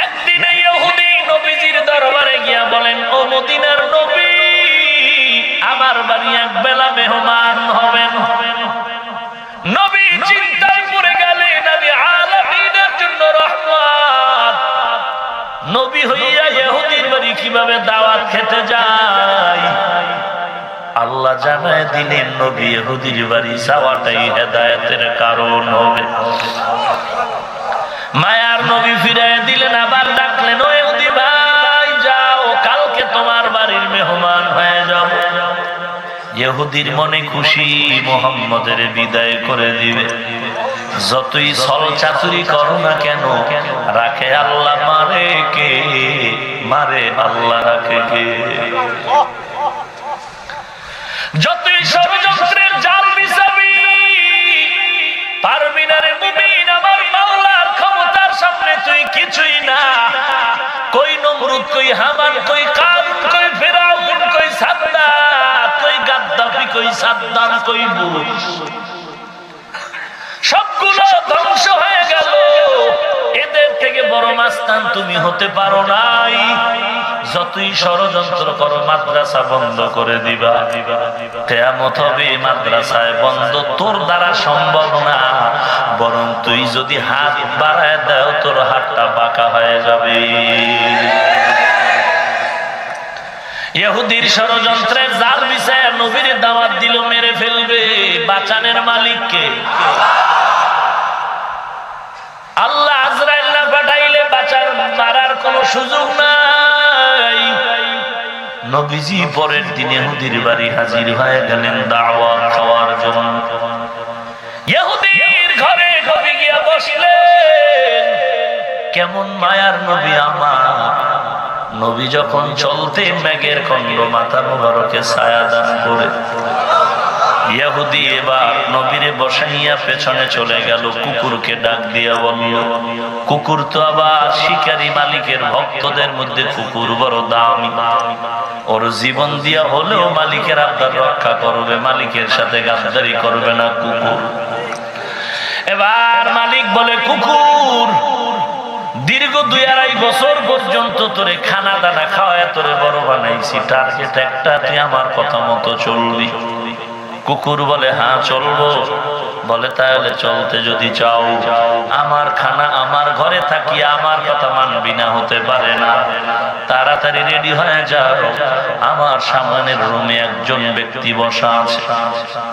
একদিন ইহুদি নবী মদিনার নবী আমার বাড়ি এক বেলা মেহমান হবেন। নবী চিন্তায় পড়ে গেলেন আমি আলামিনের জন্য রহমত, নবী হইয়া ইহুদির বাড়ি কিভাবে দাওয়াত খেতে যায়। আল্লাহ জানায় দিলেন নবী ইহুদির বাড়ি যাওয়াটাই হেদায়েতের কারণ হবে। মায়ার নবী ফিরাইয়া দিলেন, আবার ডাকলেন, ও ইহুদি ভাই যাও, কালকে তোমার বাড়ির মেহমান হয়ে যাও। ইহুদির মনে খুশি, মুহাম্মদের বিদায় করে দিবে। যতই ছল চাতুরি করো না কেন, রাখে আল্লাহ, মারে কে? মারে আল্লাহ, রাখে কে? যতই ষড়যন্ত্রের জাল বিছাবি, পারবি না রে মুমিন, আমার মাওলার ক্ষমতার সামনে তুই কিছুই না। কই নমরুদ, কই হামান, কই কারুন, কই ফিরাউন, কই সাদ্দাত, কই গাদ্দাফি, কই সাদ্দাম, কই বুশ, সবগুলো ধ্বংস হয়ে গেল। এদের থেকে বড় মাস্তান তুমি হতে পারো নাই। যতই ষড়যন্ত্র করো মাদ্রাসা বন্ধ করে দিবা, কিয়ামত হবে মাদ্রাসায় বন্ধ তোর দ্বারা সম্ভব না। বরং তুই যদি হাত বাড়ায় দাও তোর হাতটা বাঁকা হয়ে যাবে। ইহুদির ষড়যন্ত্রের জাল বিছায়া নবীর দাওয়াত দিল, মেরে ফেলবে। বাঁচানের মালিককে আল্লাহ আজরাইল না পাঠাইলে বাঁচার মারার কোন সুযোগ নাই। নবীজি পরের দিন ইহুদির বাড়ি হাজির হয়ে গেলেন দাওয়াত খাওয়ার জন্য। ইহুদির ঘরে নবী গিয়া বসলেন। কেমন মায়ার নবী আমার! নবী যখন চলতেন মেঘের খণ্ড মাথা মোবারকে ছায়া দান করে। ইহুদি এবার নবীরে বসাইয়া পেছনে চলে গেল, কুকুরকে ডাক দিয়া বলল, কুকুর তো আবার শিকারী মালিকের ভক্তদের মধ্যে কুকুর বড় দামি, ওর জীবন দিয়া হলেও মালিকের আবদার রক্ষা করবে, মালিকের সাথে গাদ্দারি করবে না কুকুর। এবার মালিক বলে, কুকুর দীর্ঘ 2-2.5 বছর পর্যন্ত তোরে খানা দানা খাওয়ায় তোরে বড় বানাইছি, টার্গেট একটা, তুই আমার কথা মতো চলবি। কুকুর বলে, হ্যাঁ চলবো। বলে, তাহলে চলতে যদি চাও আমার খানা আমার ঘরে থাকিয়া আমার কথা মানবি না, হতে পারে না। তাড়াতাড়ি রেডি হয়ে যাও, আমার সামনের রুমে একজন ব্যক্তি বসা আছে,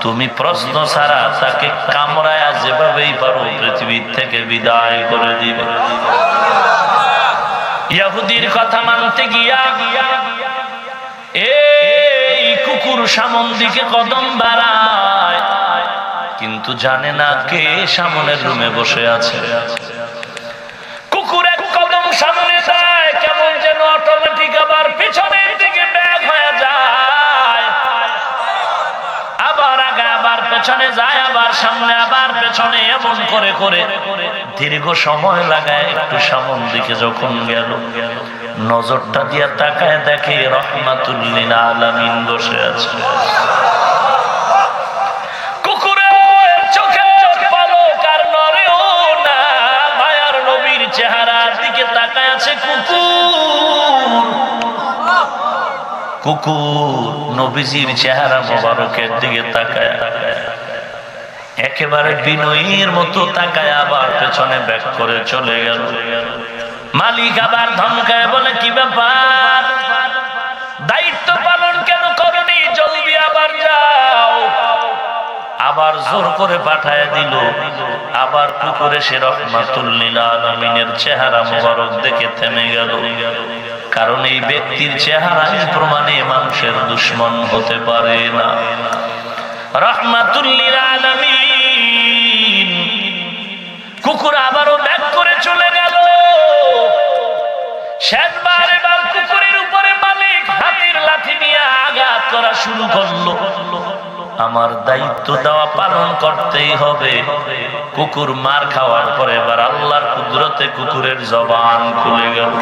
তুমি প্রশ্ন ছাড়া তাকে কামড়ায়া যেভাবেই পারো পৃথিবীর থেকে বিদায় করে দিবে। ইহুদির কথা মানতে গিয়া এই কুকুর সামন দিকে কদম বাড়ায়, কিন্তু জানে না কে সামনের রুমে বসে আছে। কুকুর এক কদম সামনে যায়, কেমন যেন অটোমেটিক আবার পিছনের দিকে ব্যাক হয়ে যায়, আবার আগে আবার পেছনে যায়, আবার সামনে আবার পেছনে, এমন করে করে দীর্ঘ সময় লাগায়। একটু সামন দিকে যখন গেল, নজরটা দিয়া তাকায়, দেখে রহমাতুল লিল আলামিন বসে আছে। কুকুরের চোখে পলক আর নড়েও না, মায়ার নবীর চেহারার দিকে তাকায় আছে কুকুর। কুকুর নবীজির চেহারা মোবারকের দিকে তাকায়, একেবারে বিনয়ীর মতো তাকায়, আবার পেছনে ব্যাক করে চলে গেল। মালিক আবার ধমকায় বলে, কি ব্যাপার, দায়িত্ব পালন কেন করনি, জলদি আবার যাও। আবার জোর করে পাঠায় দিল। আবার কুকুরে সে রহমাতুল লিল আলামিনের চেহারা মোবারক দেখে থেমে গেল, কারণ এই ব্যক্তির চেহারার প্রমাণে মানুষের দুশ্মন হতে পারে না। রহমাতুল লিল আলামিন। কুকুর আবারও ব্যাক করে চলে গেল। শেষবার এবার কুকুরের উপরে মালিক হাতির লাঠি নিয়ে আঘাত করা শুরু করলো। আমার দায়িত্ব দেওয়া পালন করতেই হবে। কুকুর মার খাওয়ার পরে এবার আল্লাহর কুদরতে কুকুরের জবান খুলে গেল।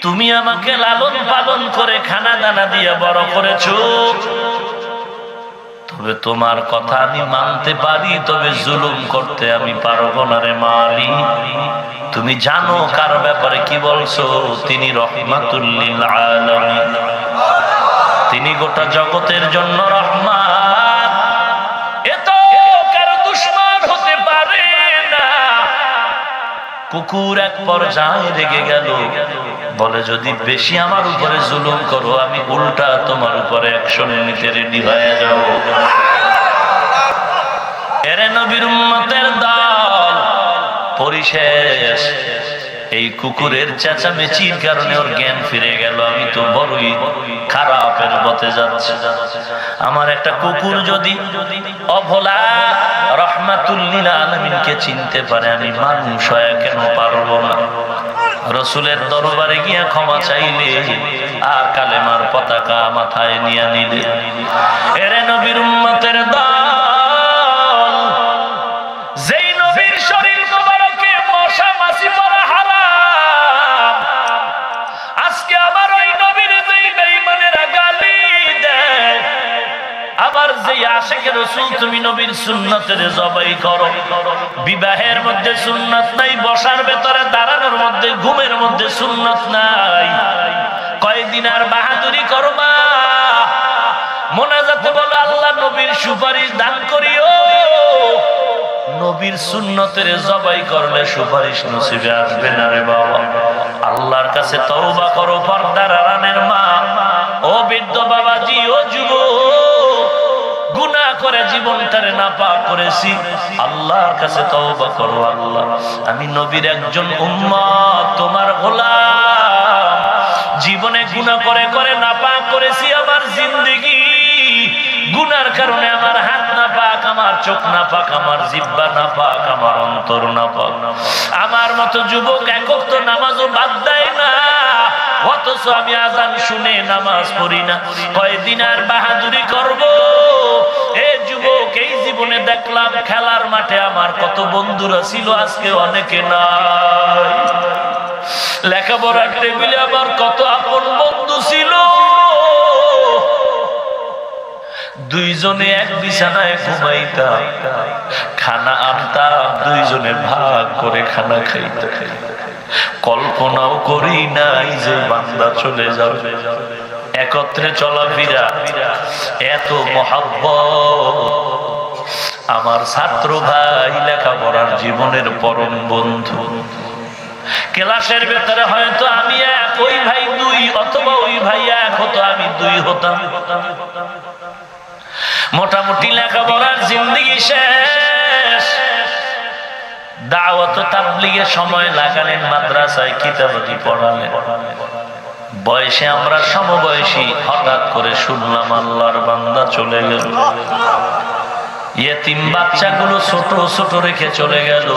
তুমি আমাকে লালন পালন করে খানা দানা দিয়ে বড় করেছো, তবে তোমার কথা আমি মানতে পারি, তবে জুলুম করতে আমি পারবো না রে মালিক। তুমি জানো কার ব্যাপারে কি বলছো? তিনি রহমাতুল লিল আলামিন, তিনি গোটা জগতের জন্য রহমান। এত কারো দুশমন হতে পারে না। কুকুর এক পর্যায়ে রেগে গেল, বলে যদি বেশি আমার উপরে জুলুম করো আমি উল্টা তোমার উপরে অ্যাকশন নিতে রেডি হয়ে যাও। এরে নবীর উম্মতের দল পরিশেষ। এই কুকুরের চেঁচামেচির কারণে ওর জ্ঞান ফিরে গেল, আমি তো বড়ই খারাপের পথে যাচ্ছি। আমার একটা কুকুর যদি অভোলা রহমাতুল লিল আলামিনকে চিনতে পারে, আমি মানুষ হয়ে কেন পারবো না? রসুলের দরবারে গিয়া ক্ষমা চাইলে আর কালেমার পতাকা মাথায় নিয়ে নিলে। এরে নবীর উম্মতের দল, যেই নবীর শরীর মোবারকে মশা মাছি পড়া হারাম, আজকে আবার ওই নবীর যেই বেঈমানেরা গালি দেয়, আবার যেই আশিকে রাসূল তুমি নবীর সুন্নতের জবাই করো। বিবাহের মধ্যে সুন্নত নাই, বসার ভেতরে দাঁড়ানোর মধ্যে, ঘুমের মধ্যে সুন্নত নাই। কয়দিন আর বাহাদুরি করবা? মোনাজাতে বলো আল্লাহ নবীর সুপারিশ দান করিও। নবীর সুন্নতের জবাই করলে সুপারিশ নসিবে আসবে না রে বাবা। আল্লাহর কাছে তওবা করো পর্দার আড়ালের মা, ও বৃদ্ধ বাবাজি, ও যুবক, গুনাহ করে জীবনটারে নাপাক করেছি, আল্লাহর কাছে তওবা করো। আল্লাহ, আমি নবীর একজন উম্মত, তোমার গোলাম, জীবনে গুনাহ করে করে নাপাক করেছি। আমার জিন্দেগি গুনার কারণে আমার হাত নাপাক, আমার চোখ নাপাক, আমার জিহ্বা নাপাক, আমার অন্তর নাপাক। আমার মতো যুবক একক তো নামাজও বাদ দেয় না, অথচ আমি আজান শুনে নামাজ পড়ি না। কয়দিন আর বাহাদুরি করব? এ যুবক, এই জীবনে দেখলাম খেলার মাঠে আমার কত বন্ধুরা ছিল, আজকে অনেকে নাই। লেখাপড়ার টেবিলে আমার কত আপন বন্ধু ছিল, দুইজনে এক বিছানায় ঘুমাইতাম, খানা আনতাম, দুইজনে ভাগ করে খানা খাইতাম। কল্পনাও করি নাই যে বান্দা চলে যাবে। একত্রে চলাফেরা, এত মহাব্বত। আমার ছাত্র ভাই, লেখাপড়ার জীবনের পরম বন্ধু। ক্লাসের ভেতরে হয়তো আমি এক, ওই ভাই দুই, অথবা ওই ভাই এক হতো, আমি দুই হতাম। মোটামুটি লেখাপড়ার জিন্দেগি শেষ। দাওয়াত তাবলীগে সময় লাগালেন, মাদ্রাসায় কিতাবাদি পড়ালেন। বয়সে আমরা সমবয়সী, হঠাৎ করে শুনলাম আল্লাহর বান্দা চলে গেল। ইয়েতিম বাচ্চাগুলো ছোট ছোট রেখে চলে গেল।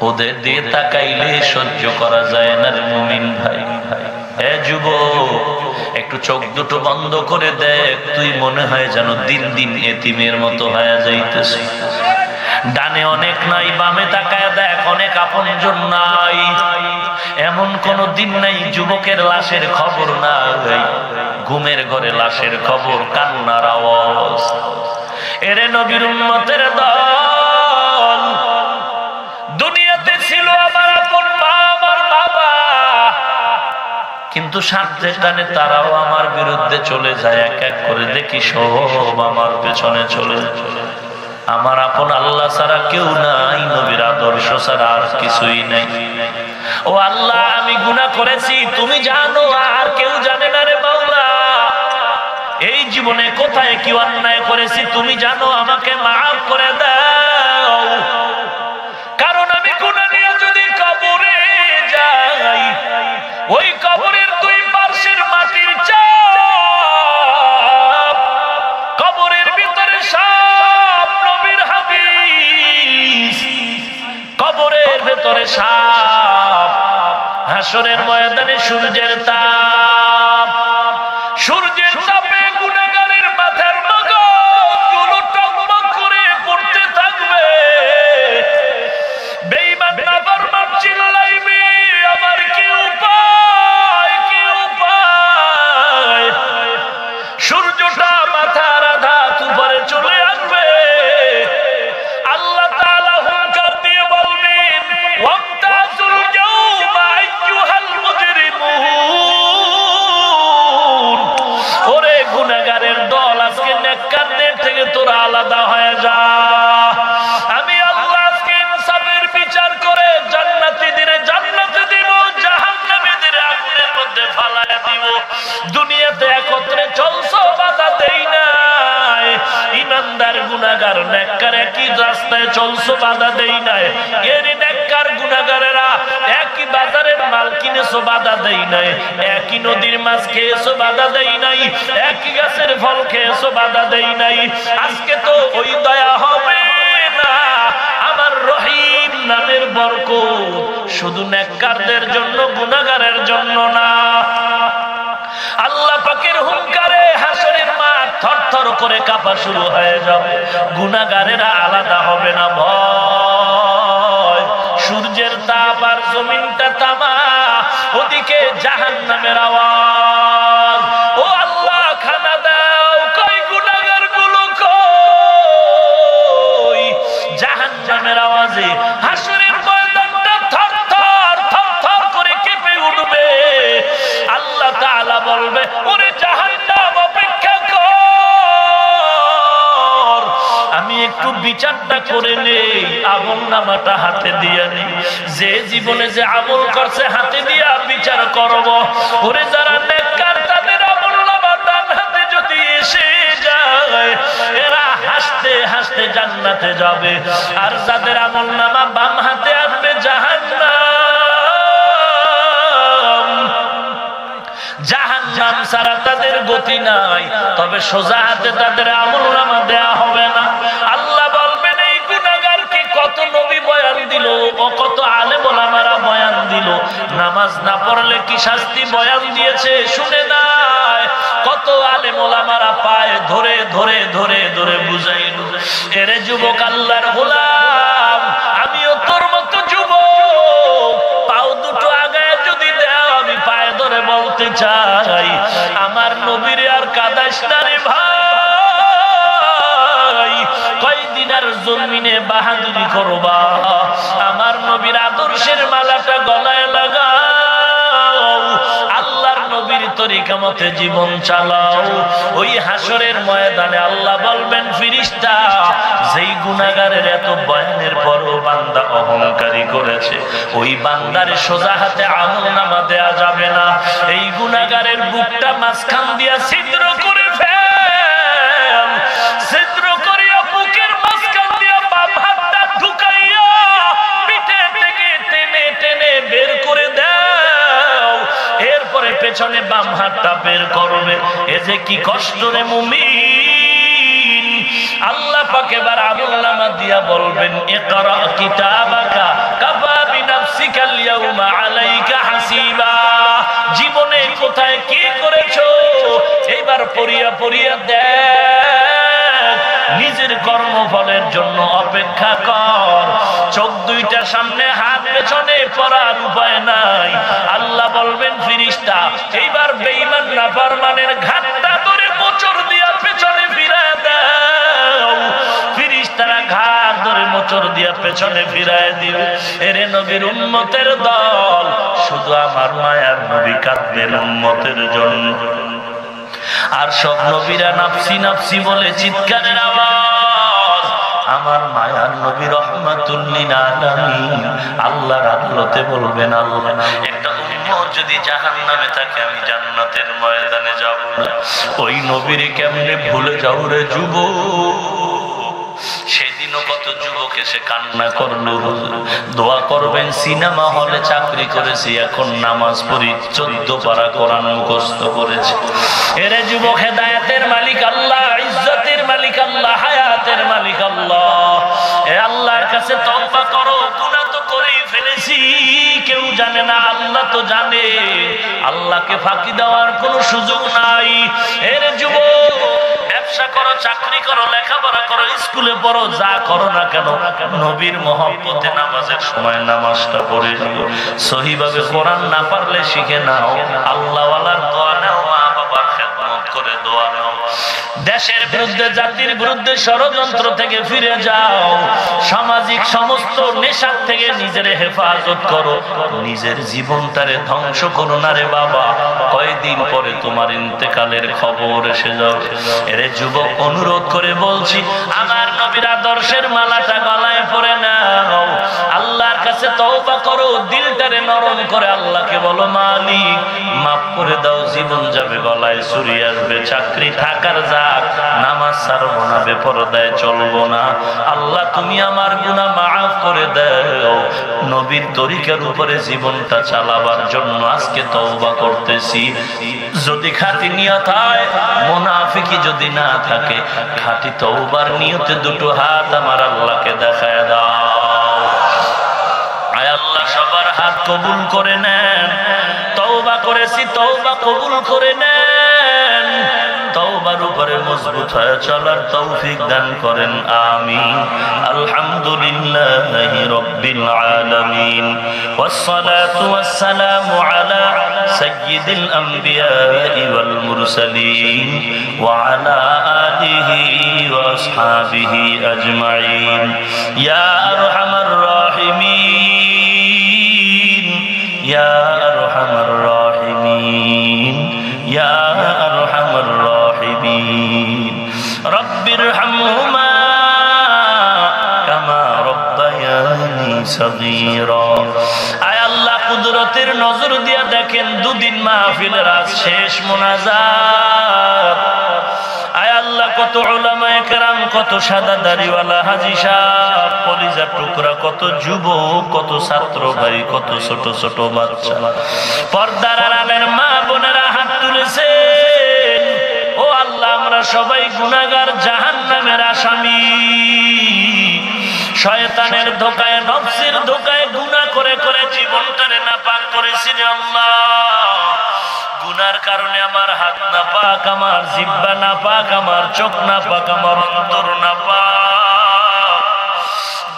ওদের দিয়ে তাকাইলে সহ্য করা যায় না রে মুমিন ভাই। এ যুবক, একটু চোখ দুটো বন্ধ করে দেখ, তুই মনে হয় যেন দিন দিন এতিমের মতো হয়ে যাইতেছে। ডানে অনেক নাই, বামে তাকায় দেখ, অনেক আপনজন নাই। এমন কোন দিন নাই যুবকের লাশের খবর নাই, ঘুমের ঘরে লাশের খবর, কান্নার আওয়াজ। এরে নবীর উম্মতের দল, দুনিয়াতে ছিল আমার আপন মা, আমার বাবা, কিন্তু স্বার্থের টানে তারাও আমার বিরুদ্ধে চলে যায়। এক এক করে দেখি সব আমার পেছনে চলে। আমার আপন আল্লাহ ছাড়া কেউ নাই, নবীর আদর্শ ছাড়া আর কিছুই নাই। ও আল্লাহ, আমি গুনাহ করেছি, তুমি জানো, আর কেউ জানে না রে মাওলা। এই জীবনে কোথায় কি অন্যায় করেছি তুমি জানো, আমাকে মাফ করে দাও। কারণ আমি গুনাহ নিয়ে যদি কবরে যাই, ওই কবরের দুই পাশের মাটির চাপ, কবরের ভিতরে সাপ, নবীর হাদিস, কবরের ভিতরে সাপ, হাসরের ময়দানে সূর্যের তাপ, সূর্যের তাপে গুনাহগারের মাথার মগজগুলো টকবক করে পড়তে থাকবে। বেঈমান নাফরমান চিল্লাইবে, আমার কি উপায়, কি উপায়? সূর্যটা মাথার আঘাত উপরে আলাদা হয়ে যা। আমি আল্লাহ আজকে ইনসাফের বিচার করে জান্নাতীদের জান্নাতে দিব, জাহান্নামীদের আগুনের মধ্যে ফালায়া দিব। দুনিয়াতে একত্রে চলছো, বাধা দেই নাই। ইমানদার গুনাহগার নেককার একই রাস্তায় চলছো, বাধা দেই নাই। এর নেককার গুনাহগারেরা একই বাজারের মাল কিনেছো, বাধা দেই নাই। একই নদীর মাছ খেয়েছো, বাধা দেই নাই। একই গাছের ফল খেয়েছো, বাধা দেই নাই। আজকে তো ওই দয়া হবে না। আমার রহিম নামের বরকত শুধু নেককারদের জন্য, গুনাহগারের জন্য না। আল্লাহ পাকের হুঙ্কারে হাসরের মাঠ থরথর করে কাঁপা শুরু হয়ে যাবে। গুনাহগারেরা আলাদা হবে না ভয়। সূর্যের তাপ আর জমিনটা তামা, ওদিকে জাহান্নামের আওয়াজ। ও আল্লাহ খানা দাও, কই গুনাহগার গুলো কই? জাহান্নামের আওয়াজে হাসরের ময়দানটা থরথর থরথর করে কেঁপে উঠবে। আল্লাহ তাআলা বলবে, ওরে জাহান্নাম অপেক্ষা কর, আমি একটু বিচারটা করে নেই, আমলনামাটা হাতে দিয়ে নেই। যে জীবনে যে আমল করছে হাতে দিয়া বিচার করব। ওরে যারা নেককার তাদের আমলনামা ডান হাতে যদি এসে যায়, এরা হাসতে হাসতে জান্নাতে যাবে। আর যাদের আমলনামা বাম হাতে আসবে, জাহান্নাম ছাড়া তাদের গতি নাই। তবে সোজা হাতে তাদের আমলনামা দেয়া হবে না। আল্লাহ বলবেন, এই গুনাহগারকে কত নবী বয়ান দিল, কত আলেম ওলামারা বয়ান দিল, নামাজ না পড়লে কি শাস্তি বয়ান দিয়েছে শুনে নাই। কত আলেম ওলামারা পায় ধরে ধরে ধরে ধরে বুঝাইল। এরে যুবক আল্লাহর গোলাম, আমিও তোর মতো যুবক। পাও দুটো আগায় যদি দেও, আমি পায়ে ধরে বলতে চাই, আমার নবীর আর কাদাস না রে ভাই। কয়দিন আর জমিনে বাহাদুরি করবা? আমার নবীর আদর্শের মালাটা গলায় লাগাও, আল্লাহর নবীর তরিকা মতে জীবন চালাও। ওই হাসরের ময়দানে আল্লাহ বলবেন, ফেরেশতা, যেই গুনাহগারের এত বয়ানের পরও বান্দা অহংকারী করেছে, ওই বান্দার সোজা হাতে আমলনামা দেয়া যাবে না। এই গুনাহগারের বুকটা মাঝখান দিয়া ছিদ্র করে ফেল। ছিদ্র করিয়া বুকের মাঝখান দিয়া বাম হাতটা ঢুকাইয়া পিঠে থেকে টেনে টেনে বের করে দাও। এরপরে পেছনে বাম হাতটা বের করবে। এ যে কি কষ্ট রে মুমিন। আল্লাহ পাক এবার আমলনামা দিয়া বলবেন, ইকরা কিতাবাকা কাফা বিনাফসিকাল ইয়াউমা আলাইকা হাসিবা। জীবনে কোথায় কি করেছো এইবার পড়িয়া পড়িয়া দেখ, নিজের কর্মফলের জন্য অপেক্ষা কর। চোখ দুইটা সামনে, হাত পেছনে, পড়ার উপায় নাই। আল্লাহ বলবেন, ফেরেশতা, এইবার বেঈমান নাফরমানের ঘাটটা ধরে মোচড় দিয়া পেছনে ফিরায় দাও। ফেরেশতারা ঘাট ধরে মোচড় দিয়া পেছনে ফিরায় দিবে। এরে নবীর উম্মতের দল, শুধু আমার মায়ার নবী কাঁদবেন উম্মতের জন্য। আর সব নবীরা নাফসি নাফসি বলে চিৎকারের আওয়াজ। আমার মায়ার নবী রাহমাতুল লিল আলামিন আল্লাহর আদালতে বলবেন, আল্লাহ, একটা উম্মত যদি জাহান্নামে থাকে, আমি জান্নাতের ময়দানে যাব না। ওই নবীর কেমনে ভুলে যাও রে যুবক? সেদিনও কত যুবক এসে কান্না করলো, দোয়া করবেন, সিনেমা হলে চাকরি করেছি, এখন নামাজ পড়ি, 14 পারা কোরআন মুখস্থ করেছি। এরে যুবক, হেদায়েতের মালিক আল্লাহ, ইজ্জতের মালিক আল্লাহ, হায়াতের মালিক আল্লাহ। এ আল্লাহর কাছে তওবা করো। গুনাহ তো করেই ফেলেছি, কেউ জানে না, আল্লাহ তো জানে। আল্লাহকে ফাঁকি দেওয়ার কোনো সুযোগ নাই। এরে যুবক, ব্যবসা করো, চাকরি করো, লেখাপড়া করো, স্কুলে পড়ো, যা করো না কেন, নবীর মহব্বতে নামাজের সময় নামাজটা পড়ে নিও। সহিভাবে কোরআন না পারলে শিখে নাও। আল্লাহওয়ালার দোয়া নাও, মা বাবার খেদমত করে দোয়া নাও। দেশের বিরুদ্ধে, জাতির বিরুদ্ধে ষড়যন্ত্র থেকে ফিরে যাও। সামাজিক সমস্ত নেশার থেকে নিজের হেফাজত করো। নিজের জীবনটারে ধ্বংস করো না রে বাবা। কয়দিন পরে তোমার ইন্তেকালের খবর এসে যাবে। এরে যুবক, অনুরোধ করে বলছি, আমার নবীর আদর্শের মালাটা গলায় পরে নাও। আল্লাহর কাছে তওবা করো, দিলটারে নরম করে আল্লাহকে বলো, মালিক মাফ করে দাও। জীবন যাবে, গলায় ছুরি আসবে, চাকরি থাকার যাক, নামাজ ছাড়বো না, বেপরদায় চলবো না। আল্লাহ তুমি আমার গুনাহ মাফ করে দাও। নবীর তরিকার উপরে জীবনটা চালাবার জন্য আজকে তওবা করতেছি। যদি খাঁটি নিয়ত হয়, মুনাফিকি যদি না থাকে, খাঁটি তওবার নিয়তে দুটো হাত আমার আল্লাহকে দেখায় দাও। আয় আল্লাহ, সবার হাত কবুল করে নেন। তওবা করেছি, তওবা কবুল করে নেন। তওবার উপরে মজবুত হয়ে চলার তৌফিক দান করেন, আমিন। আলহামদুলিল্লাহি রাব্বিল আলামিন, ওয়াসসালাতু ওয়াসসালামু আলা সাইয়্যিদিল আমবিয়াই ওয়াল মুরসালিন ওয়া আলা আলিহি ওয়া আসহাবিহি আজমাইন। ইয়া আরহামার রাহিমিন, ইয়া আরহামার রাহিমিন, ইয়া আরহামার রাহিমিন। রব্বিরহামহুমা কামা রব্বায়ানি সগীরা। আয় আল্লাহ, কুদরতের নজর দিয়া দেখেন, দুদিন মাহফিলের আজ শেষ মোনাজাত। আয় আল্লাহ, কত উলামায়ে কেরাম, কত সাদা দাড়িওয়ালা হাজী সাহেব, কলিজার টুকরা, কত যুবক, কত ছাত্র ভাই, কত ছোট ছোট বাচ্চা, পর্দার আড়ালের মা বোনেরা হাত তুলেছে। ও আল্লাহ, আমরা সবাই গুনাহগার, জাহান্নামের আসামি। শয়তানের ধোঁকায়, নফসের ধোঁকায় গুনাহ করে করে জীবনটারে নাপাক করেছি রে আল্লাহ। গুনার কারণে আমার হাত নাপাক, আমার জিহ্বা নাপাক, আমার চোখ নাপাক, আমার অন্তর নাপাক।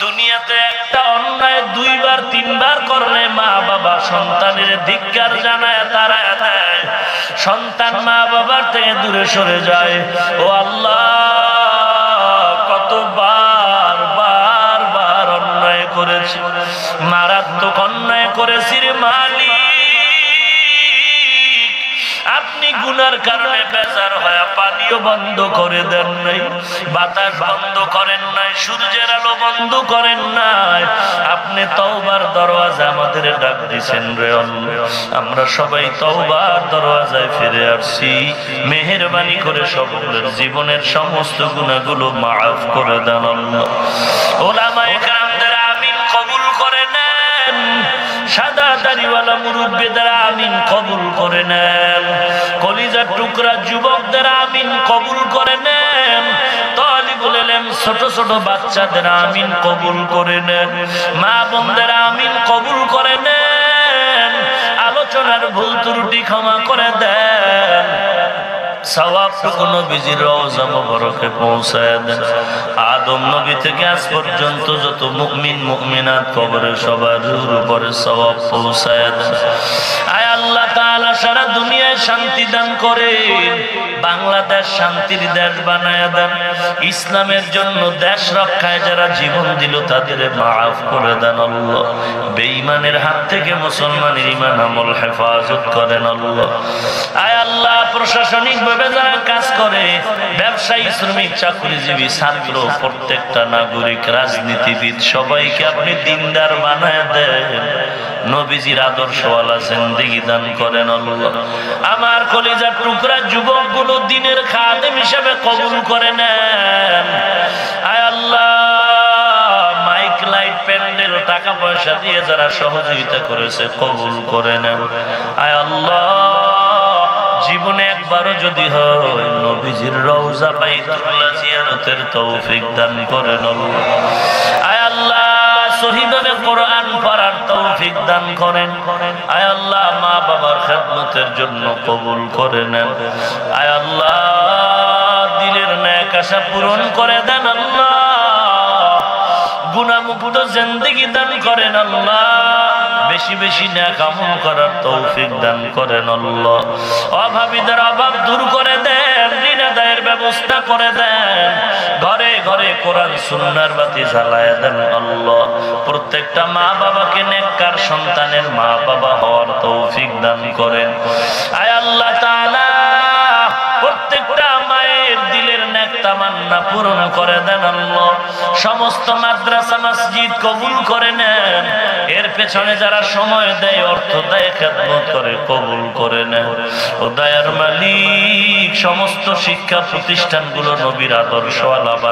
দুনিয়াতে একটা অন্যায় দুইবার তিনবার করলে মা বাবা সন্তানের ধিক্কার জানায়, তাড়ায় দেয়। সন্তান মা বাবার থেকে দূরে সরে যায়। ও আল্লাহ, কতবার বার বার অন্যায় করেছি, মারাত্মক অন্যায় করেছি রে মালিক। আপনি গুনার কারণে বেজার হয়ে পানিও বন্ধ করে দেন নাই, বাতাস বন্ধ করেন নাই, সূর্যের আলো বন্ধ করেন নাই। আপনি তওবার দরওয়াজা আমাদের ডাক দিয়েছেন রে আল্লাহ। আমরা সবাই তওবার দরওয়াজায় ফিরে আসছি। মেহেরবানি করে সকলের জীবনের সমস্ত গুনাহগুলো মাফ করে দেন আল্লাহ। উলামায়ে কেরামদের আমিন কবুল করে নেন। সাদা দাড়িওয়ালা মুরব্বিদের আমিন কবুল করে নেন। কলিজার টুকরা যুবকদের আমিন কবুল করে নেন। তালিবুল ইলম ছোট ছোট বাচ্চাদের আমিন কবুল করে নেন। মা বোনদের আমিন কবুল করে নেন। আলোচনার ভুল ত্রুটি ক্ষমা করে দেন। সওয়াবটুকু নবীজির রওজা মুবারকে পৌঁছায় দেন। আদম নবী থেকে আজ পর্যন্ত যত মুমিন মুমিনাত কবরে সবার উপরে সওয়াব পৌঁছায় দেন। আয় আল্লাহ তাআলা, সারা দুনিয়ায় শান্তি দান করে, বাংলাদেশ শান্তির দেশ বানায় দেন। ইসলামের জন্য দেশ রক্ষায় যারা জীবন দিল তাদের মাফ করে দেন আল্লাহ। বেঈমানের হাত থেকে মুসলমানের ঈমান আমল হেফাজত করেন আল্লাহ। আয় আল্লাহ, প্রশাসনিক ভাবে যারা কাজ করে, ব্যবসায়ী, শ্রমিক, চাকরিজীবী, ছাত্র, প্রত্যেকটা নাগরিক, রাজনীতিবিদ, সবাইকে আপনি দিনদার বানায় দেন। নবীজির আদর্শওয়ালা জিন্দেগি দান করেন আল্লাহ। আমার কলিজার টুকরা যুবকগুলো দিনের খাদেম হিসেবে কবুল করে নেন। আয় আল্লাহ, মাইক, লাইট, প্যান্ডেল, টাকা পয়সা দিয়ে যারা সহযোগিতা করেছে কবুল করে নেন। আয় আল্লাহ, জীবনে একবারও যদি হয় নবীজির রওজা বাইতুল্লাহ জিয়ারতের তৌফিক দান করেন আল্লাহ। আয় আল্লাহ, সহিভাবে কোরআন পড়ার তৌফিক দান করেন। আয় আল্লাহ, মা বাবার খেদমতের জন্য কবুল করে নেন। আয় আল্লাহ, দিলের নেক আশা পূরণ করে দেন আল্লাহ। গুনাহমুক্ত জিন্দেগি দান করেন আল্লাহ। বেশি বেশি নেক আমল করার তৌফিক দান করেন আল্লাহ। অভাবীদের অভাব দূর করে দেন, ঋণ আদায়ের ব্যবস্থা করে দেন, ঘরে ঘরে কোরআন সুন্নাহর বাতি জ্বালায় দেন আল্লাহ। প্রত্যেকটা মা বাবাকে নেককার সন্তানের মা বাবা হওয়ার তৌফিক দান করেন। আয় আল্লাহ তাআলা প্রত্যেকটা মায়ের দিলের নেক তামান্না পূরণ করে দেন আল্লাহ। সমস্ত মাদ্রাসা মসজিদ কবুল করে নেন, এর পেছনে যারা সময় দেয়, অর্থ দেয়, খেদমত করে, কবুল করে নেন। ও দয়ার মালিক, সমস্ত শিক্ষা প্রতিষ্ঠানগুলো নবীর আদর্শ আলাবা